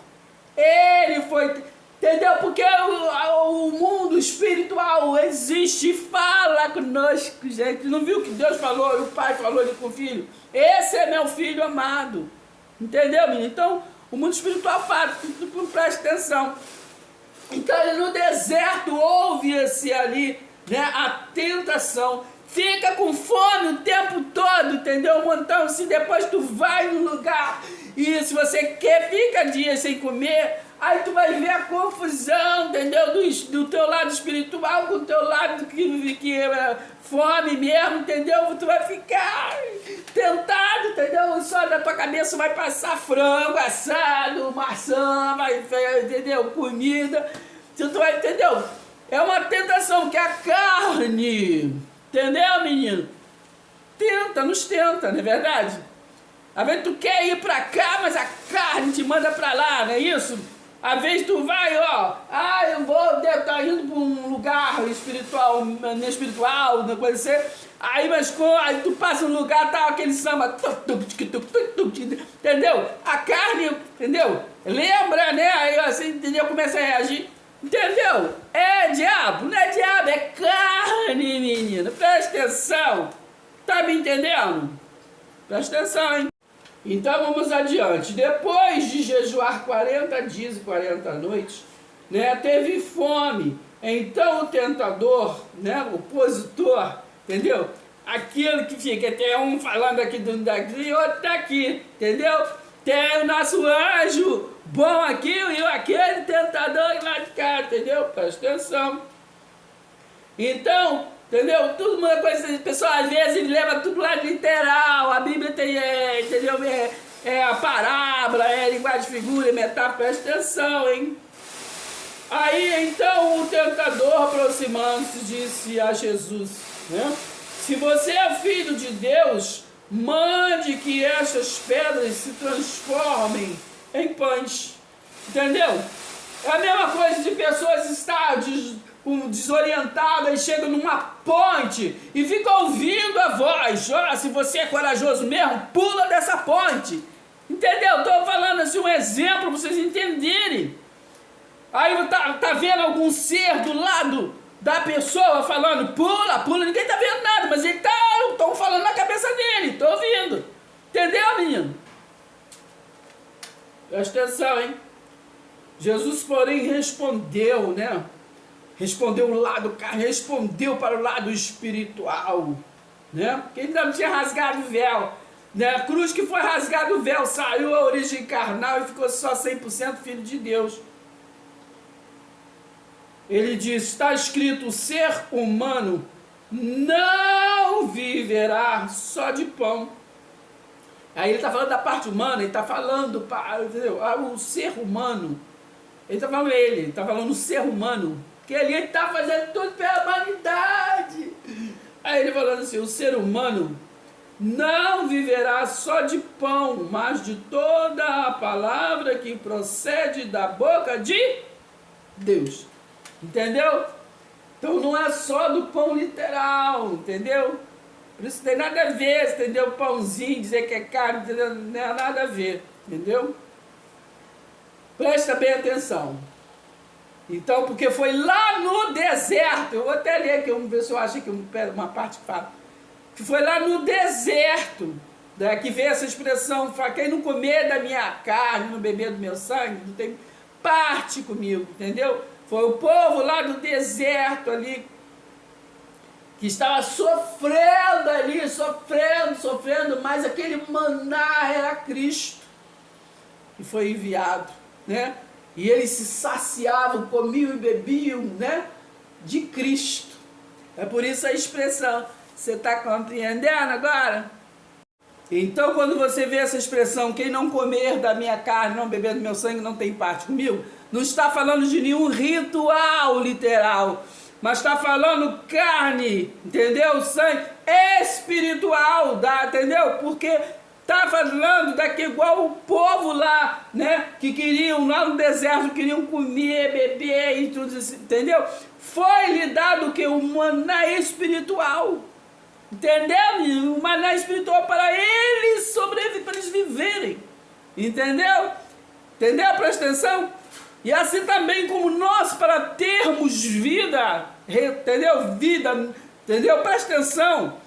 Ele foi Entendeu? Porque o mundo espiritual existe e fala conosco, gente. Não viu que Deus falou e o Pai falou ali com o Filho? Esse é meu Filho amado. Entendeu, menino? Então, o mundo espiritual fala, presta atenção. Então, no deserto, houve-se ali, né, a tentação. Fica com fome o tempo todo, entendeu? Então, se depois tu vai no lugar e se você quer, fica dias sem comer, aí tu vai ver a confusão, entendeu? Do teu lado espiritual com o teu lado que é fome mesmo, entendeu? Tu vai ficar tentado, entendeu? Só da tua cabeça vai passar frango assado, maçã, entendeu? Comida, tu vai, entendeu? É uma tentação que a carne, entendeu, menino? Nos tenta, não é verdade? Às vezes tu quer ir pra cá, mas a carne te manda pra lá, não é isso? Às vezes tu vai, ó, devo estar indo pra um lugar espiritual, não espiritual, uma coisa assim. Aí tu passa um lugar, tá aquele samba, entendeu? A carne, entendeu? Lembra, né? Aí assim, entendeu? Começa a reagir. Entendeu? É diabo, não é diabo, é carne, menino. Presta atenção. Tá me entendendo? Presta atenção, hein? Então vamos adiante. Depois de jejuar 40 dias e 40 noites, né, teve fome. Então o tentador, né, o opositor, entendeu? Aquilo que fica, tem um falando aqui e outro daqui, entendeu? Tem o nosso anjo bom aqui e aquele tentador lá de cá, entendeu? Presta atenção. Então, entendeu? Tudo uma coisa, pessoal, às vezes ele leva tudo lá literal. A Bíblia tem, entendeu? A parábola, linguagem de figura, metáfora, presta atenção, hein? Aí, então, o tentador, aproximando-se, disse a Jesus, né? Se você é o Filho de Deus, mande que estas pedras se transformem em pães. Entendeu? É a mesma coisa de pessoas estar desorientadas e chegam numa ponte e ficam ouvindo a voz. Ó, se você é corajoso mesmo, pula dessa ponte. Entendeu? Estou falando assim um exemplo para vocês entenderem. Aí tá vendo algum ser do lado da pessoa falando, pula, ninguém tá vendo nada, mas ele estão falando na cabeça dele, tô ouvindo. Entendeu, menino? Presta atenção, hein? Jesus, porém, respondeu, né? Respondeu para o lado espiritual, né? Porque ele não tinha rasgado o véu, né? A cruz que foi rasgado o véu, saiu a origem carnal e ficou só 100% filho de Deus. Ele diz, está escrito, o ser humano não viverá só de pão. Aí ele está falando da parte humana, ele está falando, entendeu? O ser humano, ele está falando o ser humano, que ali ele está fazendo tudo pela humanidade. Aí ele falando assim, o ser humano não viverá só de pão, mas de toda a palavra que procede da boca de Deus. Entendeu? Então não é só do pão literal, entendeu? Por isso tem nada a ver, entendeu? Pãozinho, dizer que é carne, entendeu? Não é nada a ver, entendeu? Presta bem atenção. Então, porque foi lá no deserto, eu vou até ler aqui, vamos ver se eu acho aqui uma parte que fala, que foi lá no deserto, né, que veio essa expressão, quem não comer da minha carne, não beber do meu sangue, não tem parte comigo, entendeu? Foi o povo lá do deserto ali, que estava sofrendo ali, sofrendo, mas aquele maná era Cristo, que foi enviado, né? E eles se saciavam, comiam e bebiam, né? De Cristo. É por isso a expressão, você está compreendendo agora? Então, quando você vê essa expressão, quem não comer da minha carne, não beber do meu sangue, não tem parte comigo, não está falando de nenhum ritual literal, mas está falando carne, entendeu? Sangue espiritual, entendeu? Porque está falando daquele igual o povo lá, né? Que queriam, lá no deserto, queriam comer, beber e tudo isso, entendeu? Foi lhe dado o que? O maná espiritual. Entendeu? O maná espiritual para eles sobreviverem, para eles viverem. Entendeu? Entendeu? Presta atenção. E assim também como nós, para termos vida, entendeu? Vida, entendeu? Presta atenção.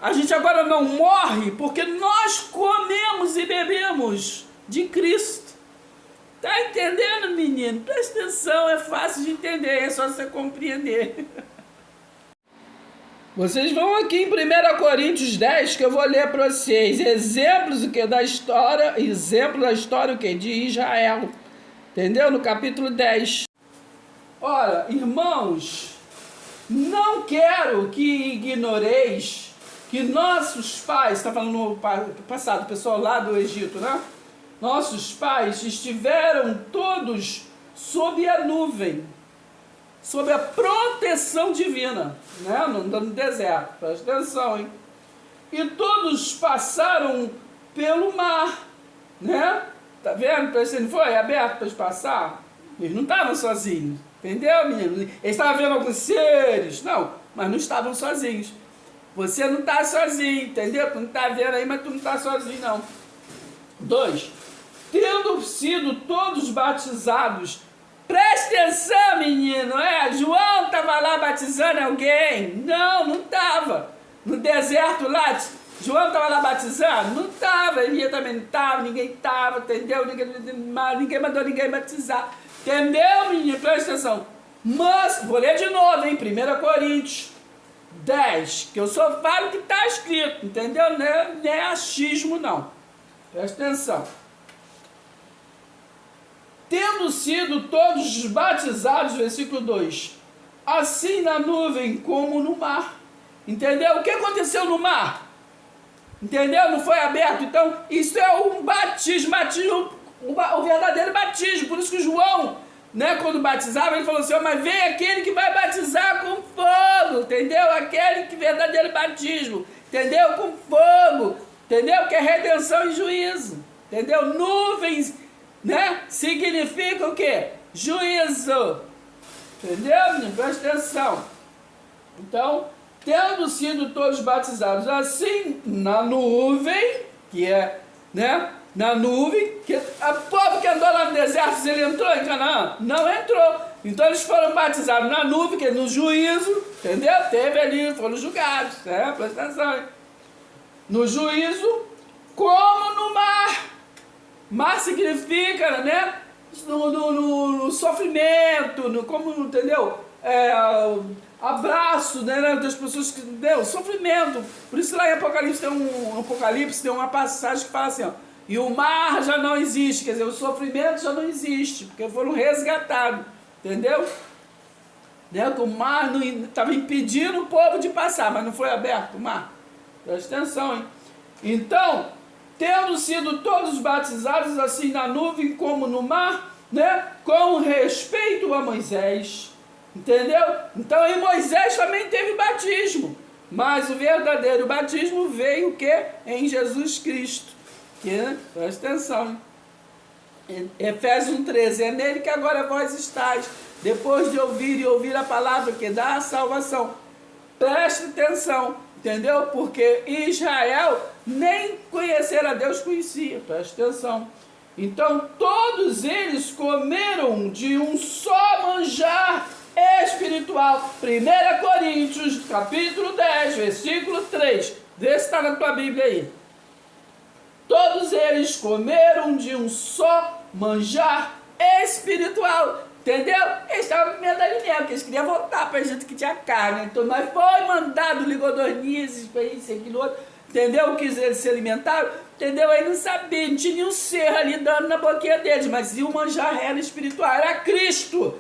A gente agora não morre porque nós comemos e bebemos de Cristo. Tá entendendo, menino? Presta atenção, é fácil de entender, é só você compreender. Vocês vão aqui em 1 Coríntios 10, que eu vou ler para vocês. Exemplos da história o que? De Israel. Entendeu? No capítulo 10. Ora, irmãos, não quero que ignoreis que nossos pais, está falando no passado, o pessoal lá do Egito, né? Nossos pais estiveram todos sob a nuvem, sob a proteção divina, né? No deserto, presta atenção, hein? E todos passaram pelo mar, né? Tá vendo? Não foi aberto para eles passar? Eles não estavam sozinhos, entendeu, menino? Eles estavam vendo alguns seres, não, mas não estavam sozinhos. Você não está sozinho, entendeu? Tu não está vendo aí, mas tu não está sozinho, não. 2. Tendo sido todos batizados, presta atenção, menino, João estava lá batizando alguém? Não estava. No deserto lá, João estava lá batizando? Não estava. Elia também não estava, ninguém estava, entendeu? Ninguém mandou ninguém batizar. Entendeu, menino? Presta atenção. Mas, vou ler de novo, hein? 1 Coríntios 10, que eu só falo o que está escrito, entendeu? Não é achismo, não. Presta atenção. Tendo sido todos batizados, versículo 2, assim na nuvem como no mar. Entendeu? O que aconteceu no mar? Entendeu? Não foi aberto. Então, isso é um batismo, o verdadeiro batismo. Por isso que João, né, quando batizava, ele falou assim, mas vem aquele que vai batizar com fogo, entendeu? Aquele que verdadeiro batismo, entendeu? Com fogo, entendeu? Que é redenção e juízo, entendeu? Nuvens, né, significa o quê? Juízo, entendeu, menino? Presta atenção. Então, tendo sido todos batizados assim, na nuvem, que é, né, na nuvem, que o povo que andou lá no deserto, ele entrou em Canaã? Não entrou. Então eles foram batizados na nuvem, que é no juízo, entendeu? Teve ali, foram julgados, né? Presta atenção, hein? No juízo, como no mar. Mar significa, né? No sofrimento, como, entendeu? Abraço, né, das pessoas que deu sofrimento. Por isso lá em Apocalipse tem uma passagem que fala assim, ó, e o mar já não existe, quer dizer, o sofrimento já não existe, porque foram resgatados, entendeu? Né? O mar estava impedindo o povo de passar, mas não foi aberto o mar. Presta atenção, hein? Então, tendo sido todos batizados assim na nuvem como no mar, né, com respeito a Moisés, entendeu? Então em Moisés também teve batismo, mas o verdadeiro batismo veio o quê? Em Jesus Cristo. Que, presta atenção, hein? Efésios 1,13, é nele que agora vós estáis, depois de ouvir a palavra que dá a salvação. Preste atenção, entendeu? Porque Israel nem conhecer a Deus conhecia, preste atenção. Então todos eles comeram de um só manjar espiritual. 1 Coríntios, capítulo 10, versículo 3. Vê se está na tua Bíblia aí. Todos eles comeram de um só manjar espiritual. Entendeu? Eles estavam comendo alimento, porque eles queriam voltar para a gente que tinha carne. Então, mas foi mandado ligodornizes para isso, aquilo outro. Entendeu? Que eles se alimentaram. Entendeu? Aí não sabia, não tinha nenhum ser ali dando na boquinha deles. Mas o manjar era espiritual, era Cristo.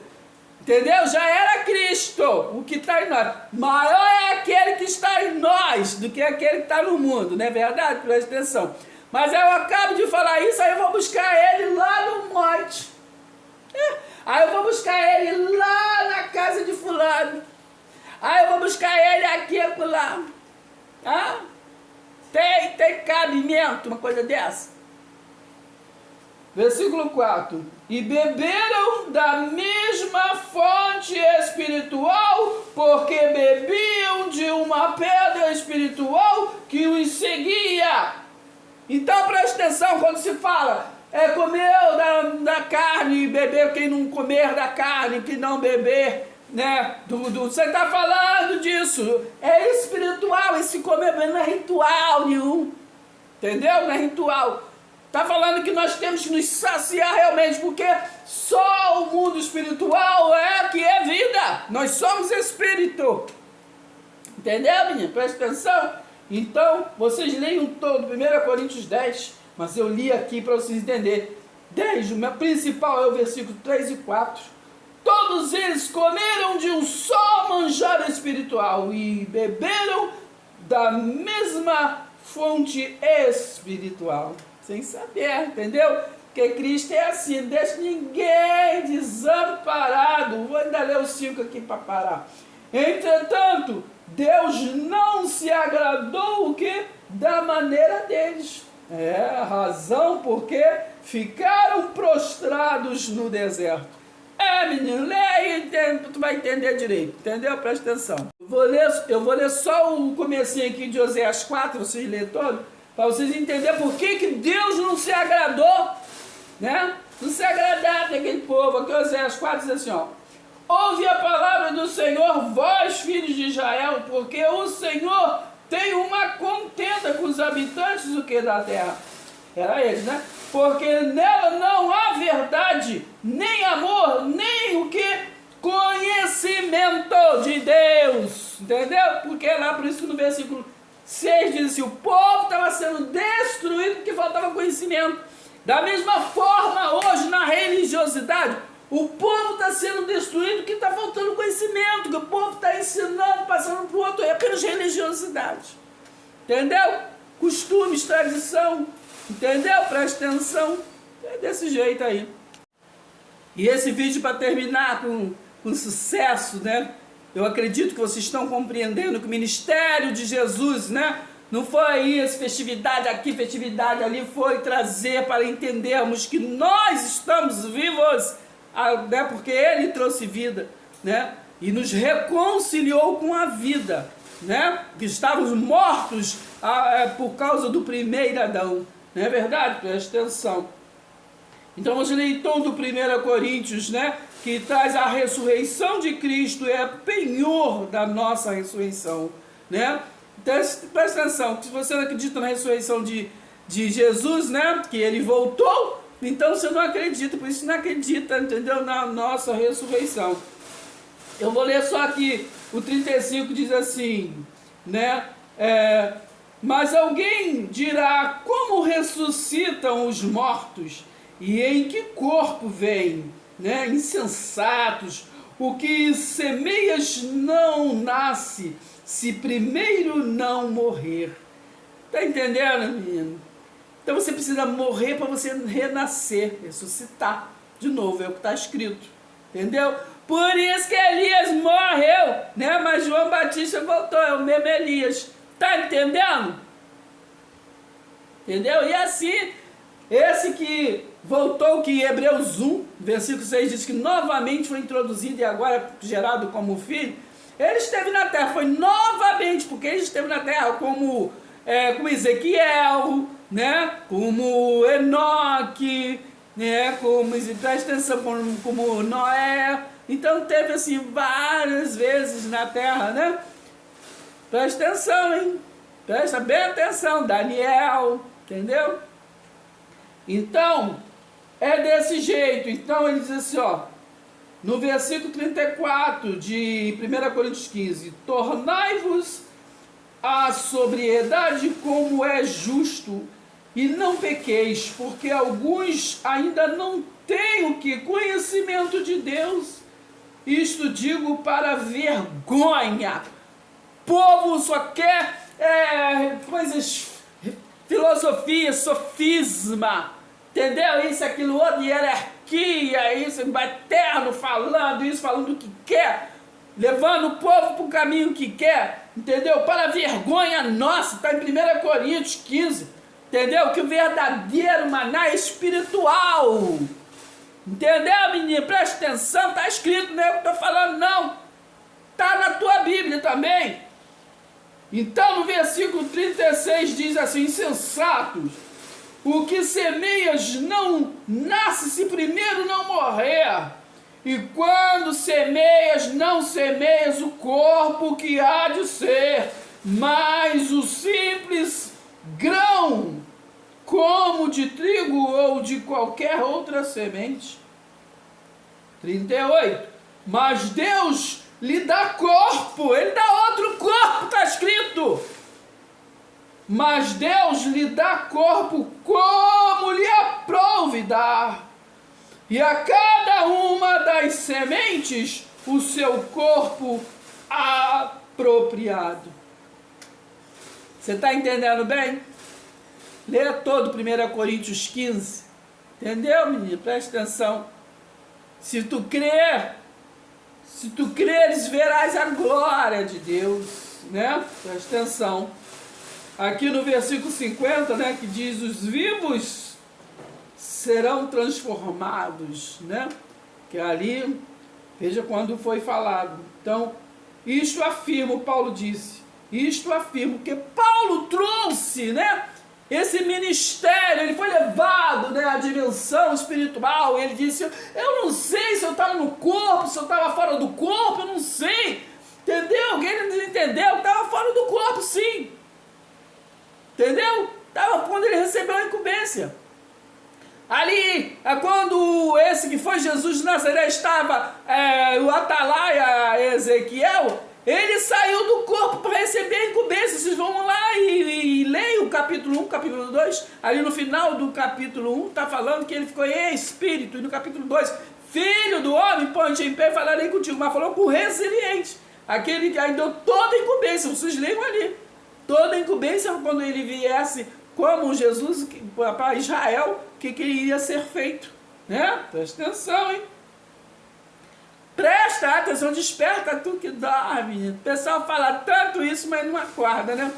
Entendeu? Já era Cristo, o que está em nós. Maior é aquele que está em nós do que aquele que está no mundo. Não é verdade? Presta atenção. Mas eu acabo de falar isso, aí eu vou buscar ele lá no monte. Aí eu vou buscar ele lá na casa de fulano. Aí eu vou buscar ele aqui e acolá. Ah? Tem cabimento uma coisa dessa? Versículo 4. E beberam da mesma fonte espiritual, porque bebiam de uma pedra espiritual que os seguia. Então preste atenção quando se fala comeu da carne e bebeu quem não comer da carne, que não beber, né? Você está falando disso. É espiritual, esse comer não é ritual nenhum. Entendeu? Não é ritual. Está falando que nós temos que nos saciar realmente, porque só o mundo espiritual que é vida. Nós somos espírito. Entendeu, menino? Presta atenção. Então, vocês leiam todo, 1 Coríntios 10, mas eu li aqui para vocês entenderem. 10, o meu principal é o versículo 3 e 4. Todos eles comeram de um só manjar espiritual e beberam da mesma fonte espiritual. Sem saber, entendeu? Porque Cristo é assim, não deixa ninguém desamparado. Vou ainda ler os 5 aqui para parar. Entretanto, Deus não se agradou o que? Da maneira deles. A razão porque ficaram prostrados no deserto. Menino, leia e tu vai entender direito, entendeu? Presta atenção. Eu vou ler só o comecinho aqui de Oséias 4, vocês lêem todo, para vocês entenderem por que Deus não se agradou, né? Não se agradar daquele povo. Aqui Oséias 4 diz assim, ó. Ouve a palavra do Senhor, vós, filhos de Israel, porque o Senhor tem uma contenda com os habitantes do que da terra. Era eles, né? Porque nela não há verdade, nem amor, nem o que? Conhecimento de Deus. Entendeu? Porque lá, por isso que no versículo 6 diz assim, o povo estava sendo destruído porque faltava conhecimento. Da mesma forma, hoje, na religiosidade, o povo está sendo destruído porque está faltando conhecimento, que o povo está ensinando, passando para o outro, é apenas religiosidade. Entendeu? Costumes, tradição, entendeu? Presta atenção. É desse jeito aí. E esse vídeo, para terminar com sucesso, né? Eu acredito que vocês estão compreendendo que o ministério de Jesus, né? Não foi isso, festividade aqui, festividade ali, foi trazer para entendermos que nós estamos vivos, né? Porque Ele trouxe vida, né? E nos reconciliou com a vida, né? Que estávamos mortos por causa do primeiro Adão. Não é verdade? Presta atenção. Então você lê todo o 1 Coríntios, né? Que traz a ressurreição de Cristo, é penhor da nossa ressurreição, né? Então presta atenção, se você não acredita na ressurreição de Jesus, né? Que Ele voltou, então você não acredita, por isso não acredita, entendeu? Na nossa ressurreição. Eu vou ler só aqui, o 35 diz assim, né? Mas alguém dirá, como ressuscitam os mortos? E em que corpo vêm? Né? Insensatos, o que semeias não nasce, se primeiro não morrer. Tá entendendo, menino? Então você precisa morrer para você renascer, ressuscitar. De novo, é o que está escrito. Entendeu? Por isso que Elias morreu, né? Mas João Batista voltou, é o mesmo Elias. Tá entendendo? Entendeu? E assim, esse que voltou, que Hebreus 1, versículo 6 diz que novamente foi introduzido e agora gerado como filho. Ele esteve na terra, foi novamente, porque ele esteve na terra como Ezequiel, né? Como Enoque, né? Presta atenção, como Noé. Então teve assim várias vezes na terra, né? Presta atenção, hein? Presta bem atenção, Daniel, entendeu? Então, é desse jeito. Então ele diz assim, ó, no versículo 34 de 1 Coríntios 15, tornai-vos a sobriedade como é justo, e não pequeis, porque alguns ainda não têm o que? Conhecimento de Deus. Isto digo para vergonha. Povo só quer coisas, filosofia, sofisma, entendeu? Isso, aquilo, outro, hierarquia, isso, eterno, falando isso, falando o que quer, levando o povo para o caminho que quer, entendeu? Para a vergonha nossa, está em 1 Coríntios 15, entendeu? Que o verdadeiro maná é espiritual, entendeu, menino? Presta atenção, está escrito, não é o que eu estou falando, não, está na tua Bíblia também. Então no versículo 36 diz assim, insensatos, O que semeias não nasce se primeiro não morrer. E quando semeias, não semeias o corpo que há de ser, mas o simples grão, como de trigo ou de qualquer outra semente. 38. Mas Deus lhe dá corpo, Ele dá outro corpo, está escrito. Mas Deus lhe dá corpo como lhe aprouve dar. E a cada uma das sementes o seu corpo apropriado. Você está entendendo bem? Lê todo 1 Coríntios 15. Entendeu, menino? Presta atenção. Se tu creres, verás a glória de Deus, né? Presta atenção. Aqui no versículo 50, né, que diz: os vivos serão transformados, né? Que ali, veja quando foi falado. Então, isto afirmo, Paulo disse, isto afirmo, que Paulo trouxe, né, esse ministério, ele foi levado, né, à dimensão espiritual. Ele disse: eu não sei se eu estava no corpo, se eu estava fora do corpo, eu não sei, entendeu? Alguém não entendeu que estava fora do corpo, sim, entendeu? Estava quando ele recebeu a incumbência. Ali, quando esse que foi Jesus de Nazaré estava, o atalaia Ezequiel, ele saiu do corpo para receber a incumbência. Vocês vão lá e leiam o capítulo 1, capítulo 2. Ali no final do capítulo 1 está falando que ele ficou em espírito. E no capítulo 2, filho do homem, põe-te em pé e falarei contigo. Mas falou com o resiliente, aquele que ainda deu toda a incumbência. Vocês leiam ali. Toda a incumbência quando ele viesse como Jesus para Israel, o que iria ser feito, né? Presta atenção, hein? Presta atenção, desperta tu que dorme. O pessoal fala tanto isso, mas não acorda, né?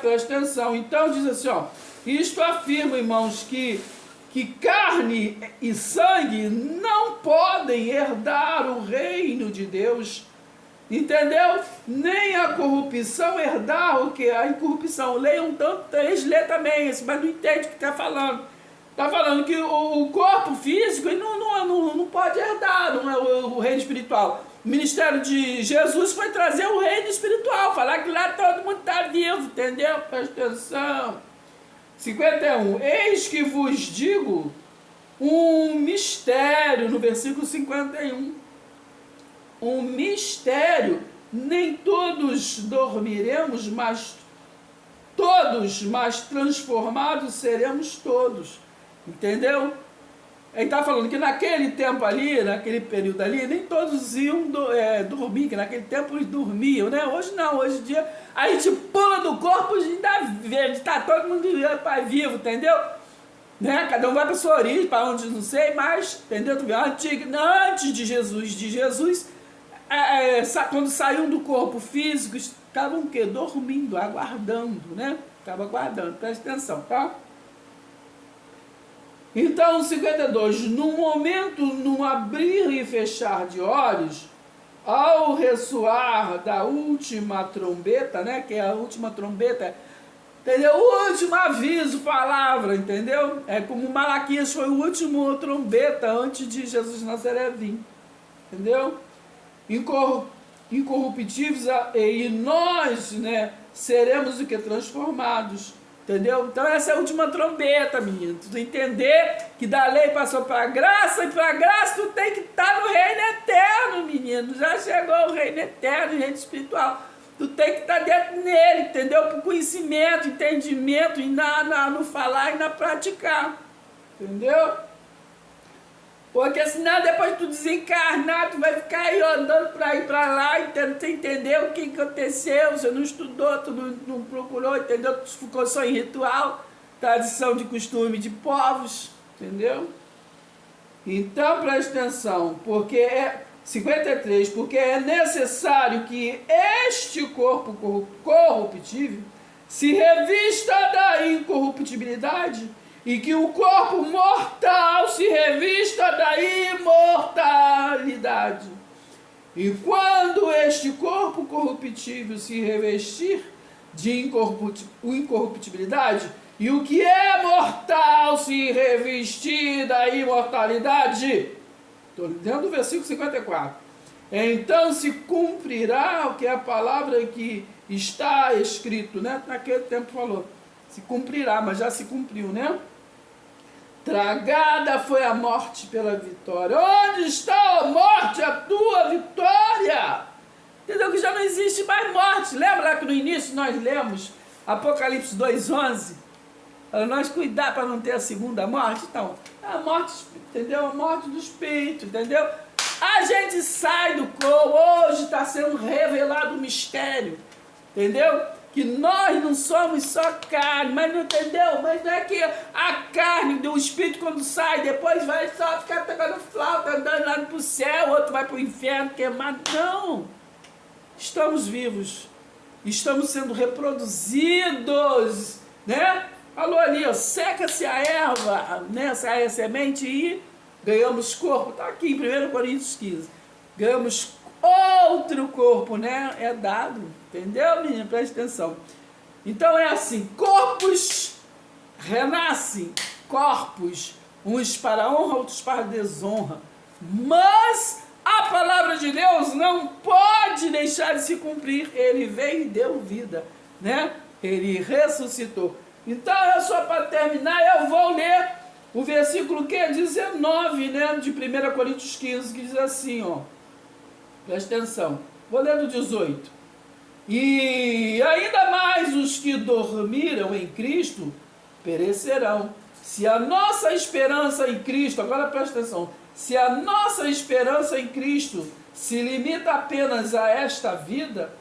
Presta atenção. Então diz assim, ó: isto afirma, irmãos, que carne e sangue não podem herdar o reino de Deus. Entendeu? Nem a corrupção herdar o que? A incorrupção. Leiam tanto, eles lê também isso, mas não entende o que está falando. Está falando que o corpo físico não pode herdar, não é o reino espiritual. O ministério de Jesus foi trazer o reino espiritual, falar que lá todo mundo está vivo, entendeu? Presta atenção. 51. Eis que vos digo um mistério, no versículo 51. Um mistério: nem todos dormiremos, mas transformados seremos todos. Entendeu? Ele está falando que naquele tempo ali, naquele período ali, nem todos iam dormir, que naquele tempo eles dormiam, né? Hoje não, hoje em dia a gente pula do corpo e ainda está todo mundo vivo, entendeu? Né? Cada um vai para sua origem, para onde não sei, mas, entendeu? Antes de Jesus, quando saíam do corpo físico, estavam o quê? Dormindo, aguardando, né? Estavam aguardando, presta atenção, tá? Então, 52, no momento, num abrir e fechar de olhos, ao ressoar da última trombeta, né? Que é a última trombeta, entendeu? O último aviso, palavra, entendeu? É como Malaquias foi o último trombeta antes de Jesus de Nazaré vir, entendeu? Incorruptíveis, e nós, né, seremos o que? Transformados, entendeu? Então essa é a última trombeta, menino. Tu entender que da lei passou para a graça, e para a graça tu tem que estar no reino eterno, menino. Já chegou o reino eterno, o reino espiritual. Tu tem que estar dentro nele, entendeu? Com conhecimento, entendimento, e no falar e na praticar, entendeu? Porque senão depois tu desencarnar, tu vai ficar aí andando para ir para lá, sem entender o que aconteceu, você não estudou, tu não procurou, entendeu? Tu ficou só em ritual, tradição de costume de povos, entendeu? Então preste atenção, porque 53, porque é necessário que este corpo corruptível se revista da incorruptibilidade, e que o corpo mortal se revista da imortalidade. E quando este corpo corruptível se revestir de incorruptibilidade, E o que é mortal se revestir da imortalidade. Estou dentro do versículo 54. Então se cumprirá o que é a palavra que está escrito, né? Naquele tempo falou. Se cumprirá, mas já se cumpriu, né? Tragada foi a morte pela vitória. Onde está, a morte, a tua vitória? Entendeu? Que já não existe mais morte. Lembra lá que no início nós lemos Apocalipse 2:11? Para nós cuidar para não ter a segunda morte. Então, a morte, entendeu? A morte do espírito, entendeu? A gente sai do corpo. Hoje está sendo revelado o mistério, entendeu? Que nós não somos só carne, mas não entendeu? Mas não é que a carne do espírito quando sai, depois vai só ficar tocando flauta, andando lá para o céu, outro vai para o inferno, queimado. Não! Estamos vivos, estamos sendo reproduzidos, né? Falou ali, ó, seca-se a erva, né? Sai a semente e ganhamos corpo. Está aqui em 1 Coríntios 15. Ganhamos outro corpo, né? É dado, entendeu, menino? Preste atenção. Então é assim, corpos renascem, corpos, uns para honra, outros para desonra. Mas a palavra de Deus não pode deixar de se cumprir. Ele veio e deu vida, né? Ele ressuscitou. Então, eu só para terminar, eu vou ler o versículo que é 19, né, de 1 Coríntios 15, que diz assim, ó. Presta atenção. Vou ler do 18. E ainda mais os que dormiram em Cristo perecerão. Se a nossa esperança em Cristo, agora presta atenção, se a nossa esperança em Cristo se limita apenas a esta vida,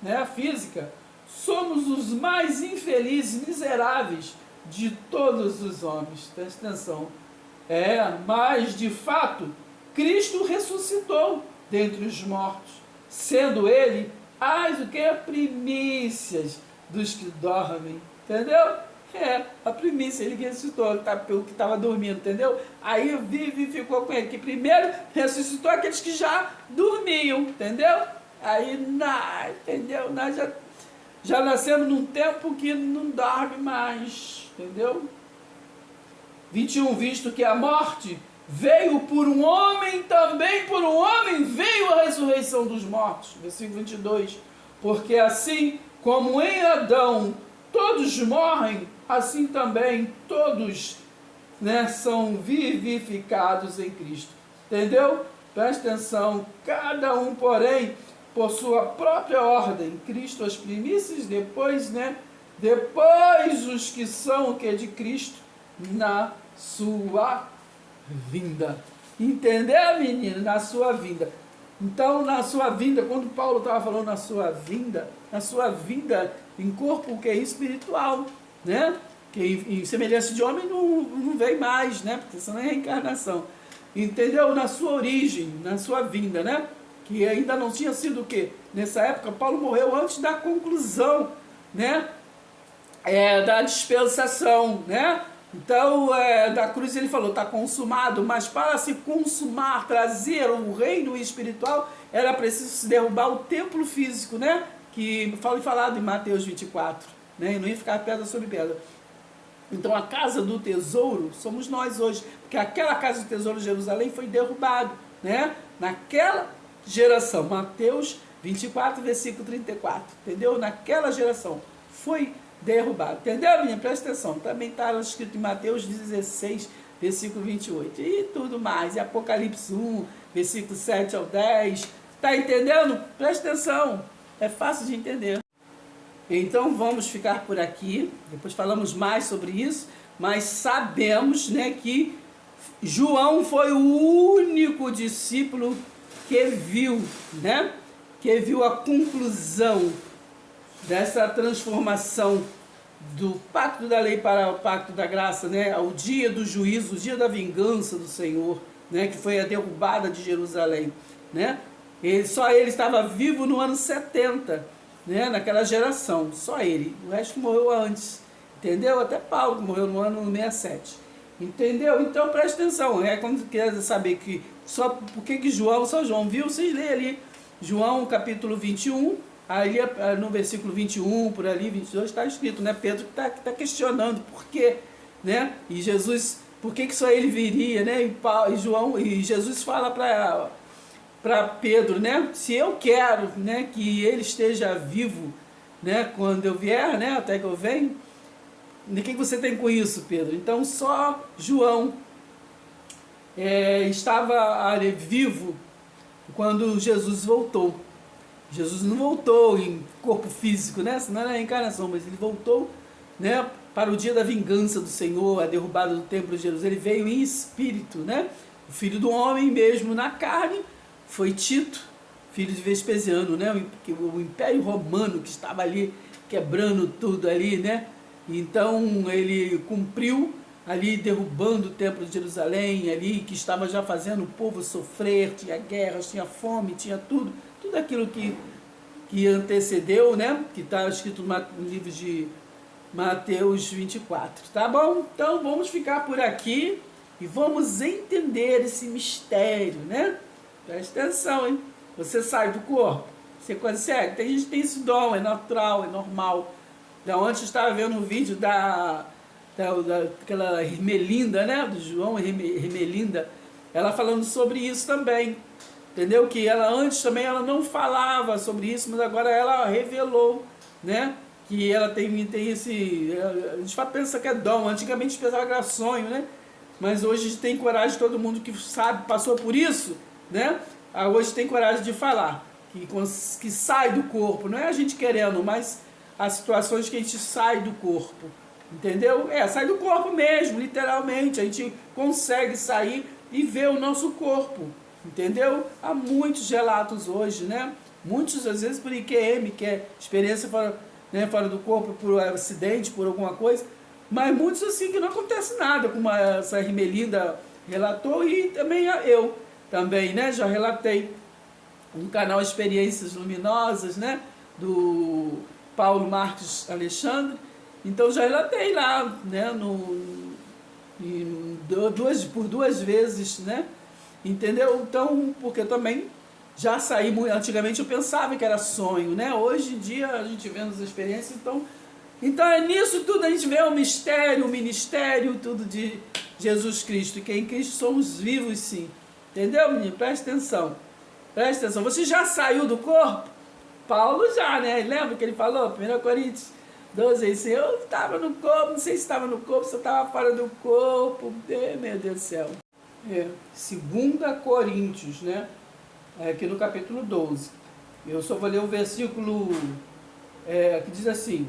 né, física, somos os mais infelizes, miseráveis de todos os homens. Presta atenção. Mas de fato, Cristo ressuscitou dentre os mortos, sendo ele as o que? Primícias dos que dormem. Entendeu? A primícia, ele ressuscitou, pelo que estava dormindo, entendeu? Aí vivificou com ele, que primeiro ressuscitou aqueles que já dormiam, entendeu? Aí, entendeu? Nós já nascemos num tempo que não dorme mais, entendeu? 21, visto que a morte veio por um homem, também por um homem veio a ressurreição dos mortos. Versículo 22, porque assim como em Adão todos morrem, assim também todos, né, são vivificados em Cristo. Entendeu? Presta atenção, cada um, porém, por sua própria ordem, Cristo as primícias, depois, né? Depois os que são o que de Cristo na sua vinda. Entendeu, menino? Na sua vinda. Então, na sua vinda, quando Paulo estava falando na sua vinda em corpo que é espiritual, né? Que em semelhança de homem não vem mais, né? Porque senão é reencarnação. Entendeu? Na sua origem, na sua vinda, né? Que ainda não tinha sido o quê? Nessa época, Paulo morreu antes da conclusão, né? Da dispensação, né? Então, da cruz ele falou, está consumado, mas para se consumar, trazer o reino espiritual, era preciso se derrubar o templo físico, né? Que foi falado em Mateus 24, né? E não ia ficar pedra sobre pedra. Então, a casa do tesouro somos nós hoje, porque aquela casa do tesouro de Jerusalém foi derrubada, né? Naquela geração, Mateus 24, versículo 34, entendeu? Naquela geração foi derrubado, entendeu, menina? Presta atenção, também está escrito em Mateus 16, versículo 28, e tudo mais, e Apocalipse 1, versículo 7 ao 10, tá entendendo? Presta atenção, é fácil de entender. Então vamos ficar por aqui, depois falamos mais sobre isso, mas sabemos, né, que João foi o único discípulo que viu, né, que viu a conclusão dessa transformação do pacto da lei para o pacto da graça, né, ao dia do juízo, o dia da vingança do Senhor, né, que foi a derrubada de Jerusalém, né? Só ele estava vivo no ano 70, né, naquela geração, só ele, o resto morreu antes, entendeu? Até Paulo morreu no ano 67, entendeu? Então presta atenção, quando quer saber que só por que João, só João viu, vocês leem ali João capítulo 21, Aí no versículo 21, por ali, 22, está escrito, né? Pedro está questionando por quê, né? E Jesus, por que só ele viria, né? E Jesus fala para Pedro, né? Se eu quero, né, que ele esteja vivo, né, quando eu vier, né, até que eu venho, o que você tem com isso, Pedro? Então só João estava ali vivo quando Jesus voltou. Jesus não voltou em corpo físico, né? Senão era a encarnação, mas ele voltou, né, para o dia da vingança do Senhor, a derrubada do templo de Jerusalém. Ele veio em espírito, né? O filho do homem mesmo na carne foi Tito, filho de Vespasiano, né? O Império Romano que estava ali quebrando tudo ali, né? Então ele cumpriu ali, derrubando o templo de Jerusalém, ali que estava já fazendo o povo sofrer, tinha guerras, tinha fome, tinha tudo aquilo que antecedeu, né? Que está escrito no livro de Mateus 24, tá bom? Então vamos ficar por aqui e vamos entender esse mistério, né? Presta atenção, hein? Você sai do corpo, você consegue? Tem gente que tem esse dom, é natural, é normal. Então, ontem eu estava vendo um vídeo daquela Hermelinda, né? Do João Hermelinda, ela falando sobre isso também. Entendeu? Que ela antes também ela não falava sobre isso, mas agora ela revelou, né? Que ela tem esse... A gente pensa que é dom, antigamente pensava que era sonho, né? Mas hoje tem coragem, todo mundo que sabe, passou por isso, né? Hoje tem coragem de falar, que sai do corpo, não é a gente querendo, mas as situações que a gente sai do corpo, entendeu? Sai do corpo mesmo, literalmente, a gente consegue sair e ver o nosso corpo, entendeu? Há muitos relatos hoje, né? Muitos, às vezes, por IQM, que é experiência fora, né, fora do corpo, por acidente, por alguma coisa, mas muitos assim que não acontece nada, como essa Hermelinda relatou, e também eu também, né? Já relatei no canal Experiências Luminosas, né? Do Paulo Marques Alexandre. Então já relatei lá, né? Por duas vezes, né? Entendeu? Então, porque também já saí muito. Antigamente eu pensava que era sonho, né? Hoje em dia a gente vê as experiências, então é nisso tudo a gente vê o mistério, o ministério, tudo de Jesus Cristo, que em Cristo somos vivos sim. Entendeu, menino? Presta atenção. Presta atenção. Você já saiu do corpo? Paulo já, né? Lembra que ele falou? 1 Coríntios 12, assim, eu estava no corpo, não sei se estava no corpo, se eu estava fora do corpo. Meu Deus do céu. 2 Coríntios, né? Aqui no capítulo 12. Eu só vou ler o versículo que diz assim.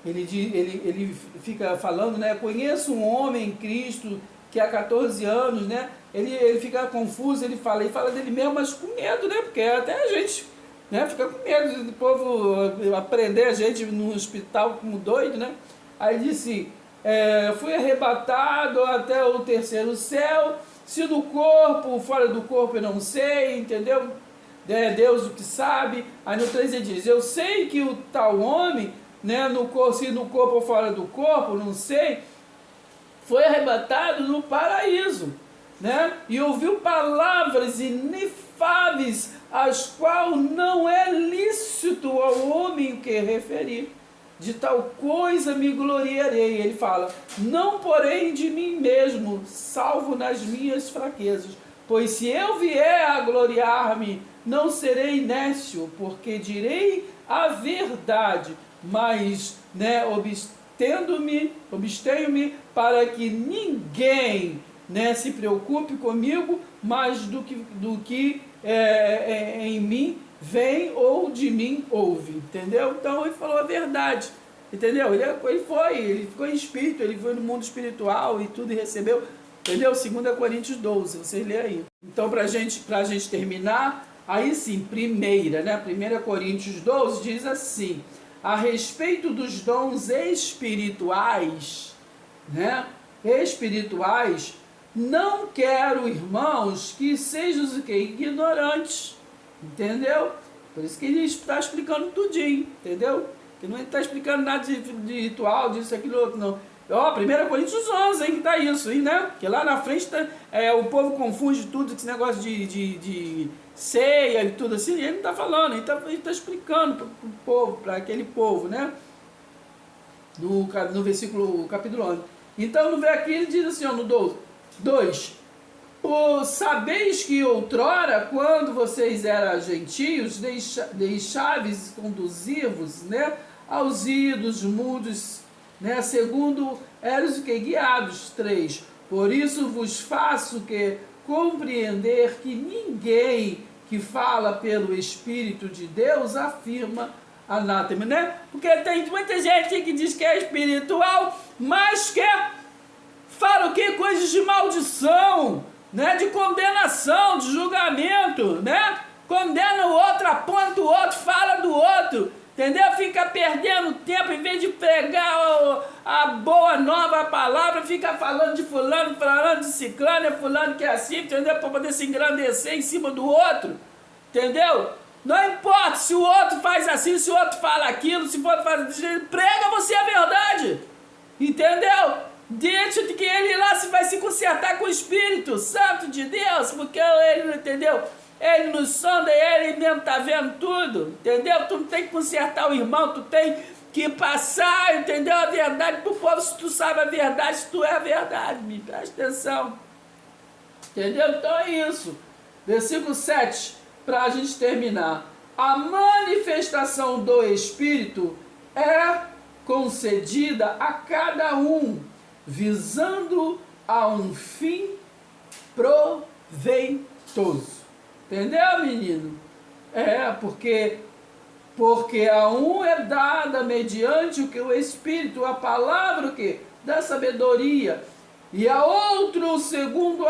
Ele fica falando, né? Conheço um homem em Cristo que há 14 anos, né? Ele fica confuso, ele fala dele mesmo, mas com medo, né? Porque até a gente, né, fica com medo do povo aprender a gente no hospital como doido, né? Aí disse, fui arrebatado até o terceiro céu, se do corpo ou fora do corpo eu não sei, entendeu? É Deus o que sabe. Aí no 3 ele diz, eu sei que o tal homem, né, se no corpo ou fora do corpo, não sei, foi arrebatado no paraíso, né? E ouviu palavras inefáveis, as quais não é lícito ao homem o que referir. De tal coisa me gloriarei. Ele fala, não porém de mim mesmo, salvo nas minhas fraquezas. Pois se eu vier a gloriar-me, não serei nécio, porque direi a verdade, mas, né, abstenho-me para que ninguém, né, se preocupe comigo mais do que em mim vem ou de mim ouve, entendeu? Então ele falou a verdade, entendeu? Ele ficou em espírito, ele foi no mundo espiritual e tudo e recebeu, entendeu? 2 Coríntios 12, vocês lêem aí. Então pra gente terminar, aí sim, 1 Coríntios 12 diz assim, a respeito dos dons espirituais, né? Espirituais, não quero, irmãos, que sejam ignorantes, entendeu? Por isso que ele está explicando tudinho, entendeu? Que não está explicando nada de ritual, disso, aquilo, outro, não. Ó, 1 Coríntios 11, hein, que tá isso, hein, né? Que lá na frente tá, o povo confunde tudo, esse negócio de ceia e tudo assim, e ele não tá falando, ele tá explicando pro povo, para aquele povo, né? No versículo, capítulo 11. Então, no ver aqui, ele diz assim, ó, no 2: sabeis que outrora, quando vocês eram gentios, deixáveis conduzir-vos, né, aos ídolos mudos, né, segundo eres o que? Guiados. 3: por isso vos faço que compreender que ninguém que fala pelo Espírito de Deus afirma anátema, né? Porque tem muita gente que diz que é espiritual, mas que fala o que? Coisas de maldição, né? De condenação, de julgamento, né? Condena o outro, aponta o outro, fala do outro, entendeu? Fica perdendo tempo, em vez de pregar a boa nova, a palavra, fica falando de fulano, falando de ciclano, fulano que é assim, entendeu? Para poder se engrandecer em cima do outro, entendeu? Não importa se o outro faz assim, se o outro fala aquilo, se o outro faz desse jeito, prega você a verdade, entendeu? Deixa de que ele lá vai se consertar com o Espírito Santo de Deus, porque ele, entendeu? Ele nos sonda e ele mesmo tá vendo tudo, entendeu? Tu não tem que consertar o irmão, tu tem que passar, entendeu? A verdade pro povo, se tu sabe a verdade, se tu é a verdade, me presta atenção, entendeu? Então é isso. Versículo 7, para a gente terminar. A manifestação do Espírito é concedida a cada um, visando a um fim proveitoso. Entendeu, menino? Porque a um é dada mediante o que o Espírito, a palavra o que? Da sabedoria, e a outro segundo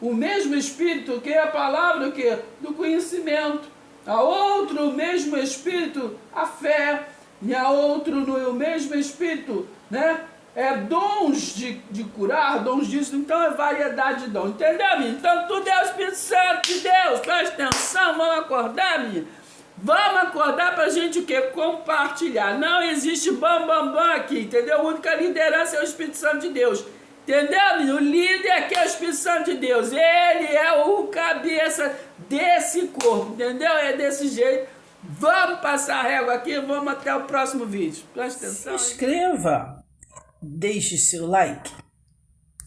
o mesmo Espírito, que é a palavra o que? Do conhecimento, a outro o mesmo Espírito a fé, e a outro no mesmo Espírito, né? Dons de curar, dons disso, então é variedade de dons, entendeu, menino? Então tudo é o Espírito Santo de Deus, presta atenção, vamos acordar, menino? Vamos acordar pra gente o quê? Compartilhar. Não existe bam aqui, entendeu? A única liderança é o Espírito Santo de Deus, entendeu, menino? O líder aqui é o Espírito Santo de Deus, ele é o cabeça desse corpo, entendeu? É desse jeito. Vamos passar a régua aqui, vamos até o próximo vídeo. Presta atenção. Se inscreva, deixe seu like.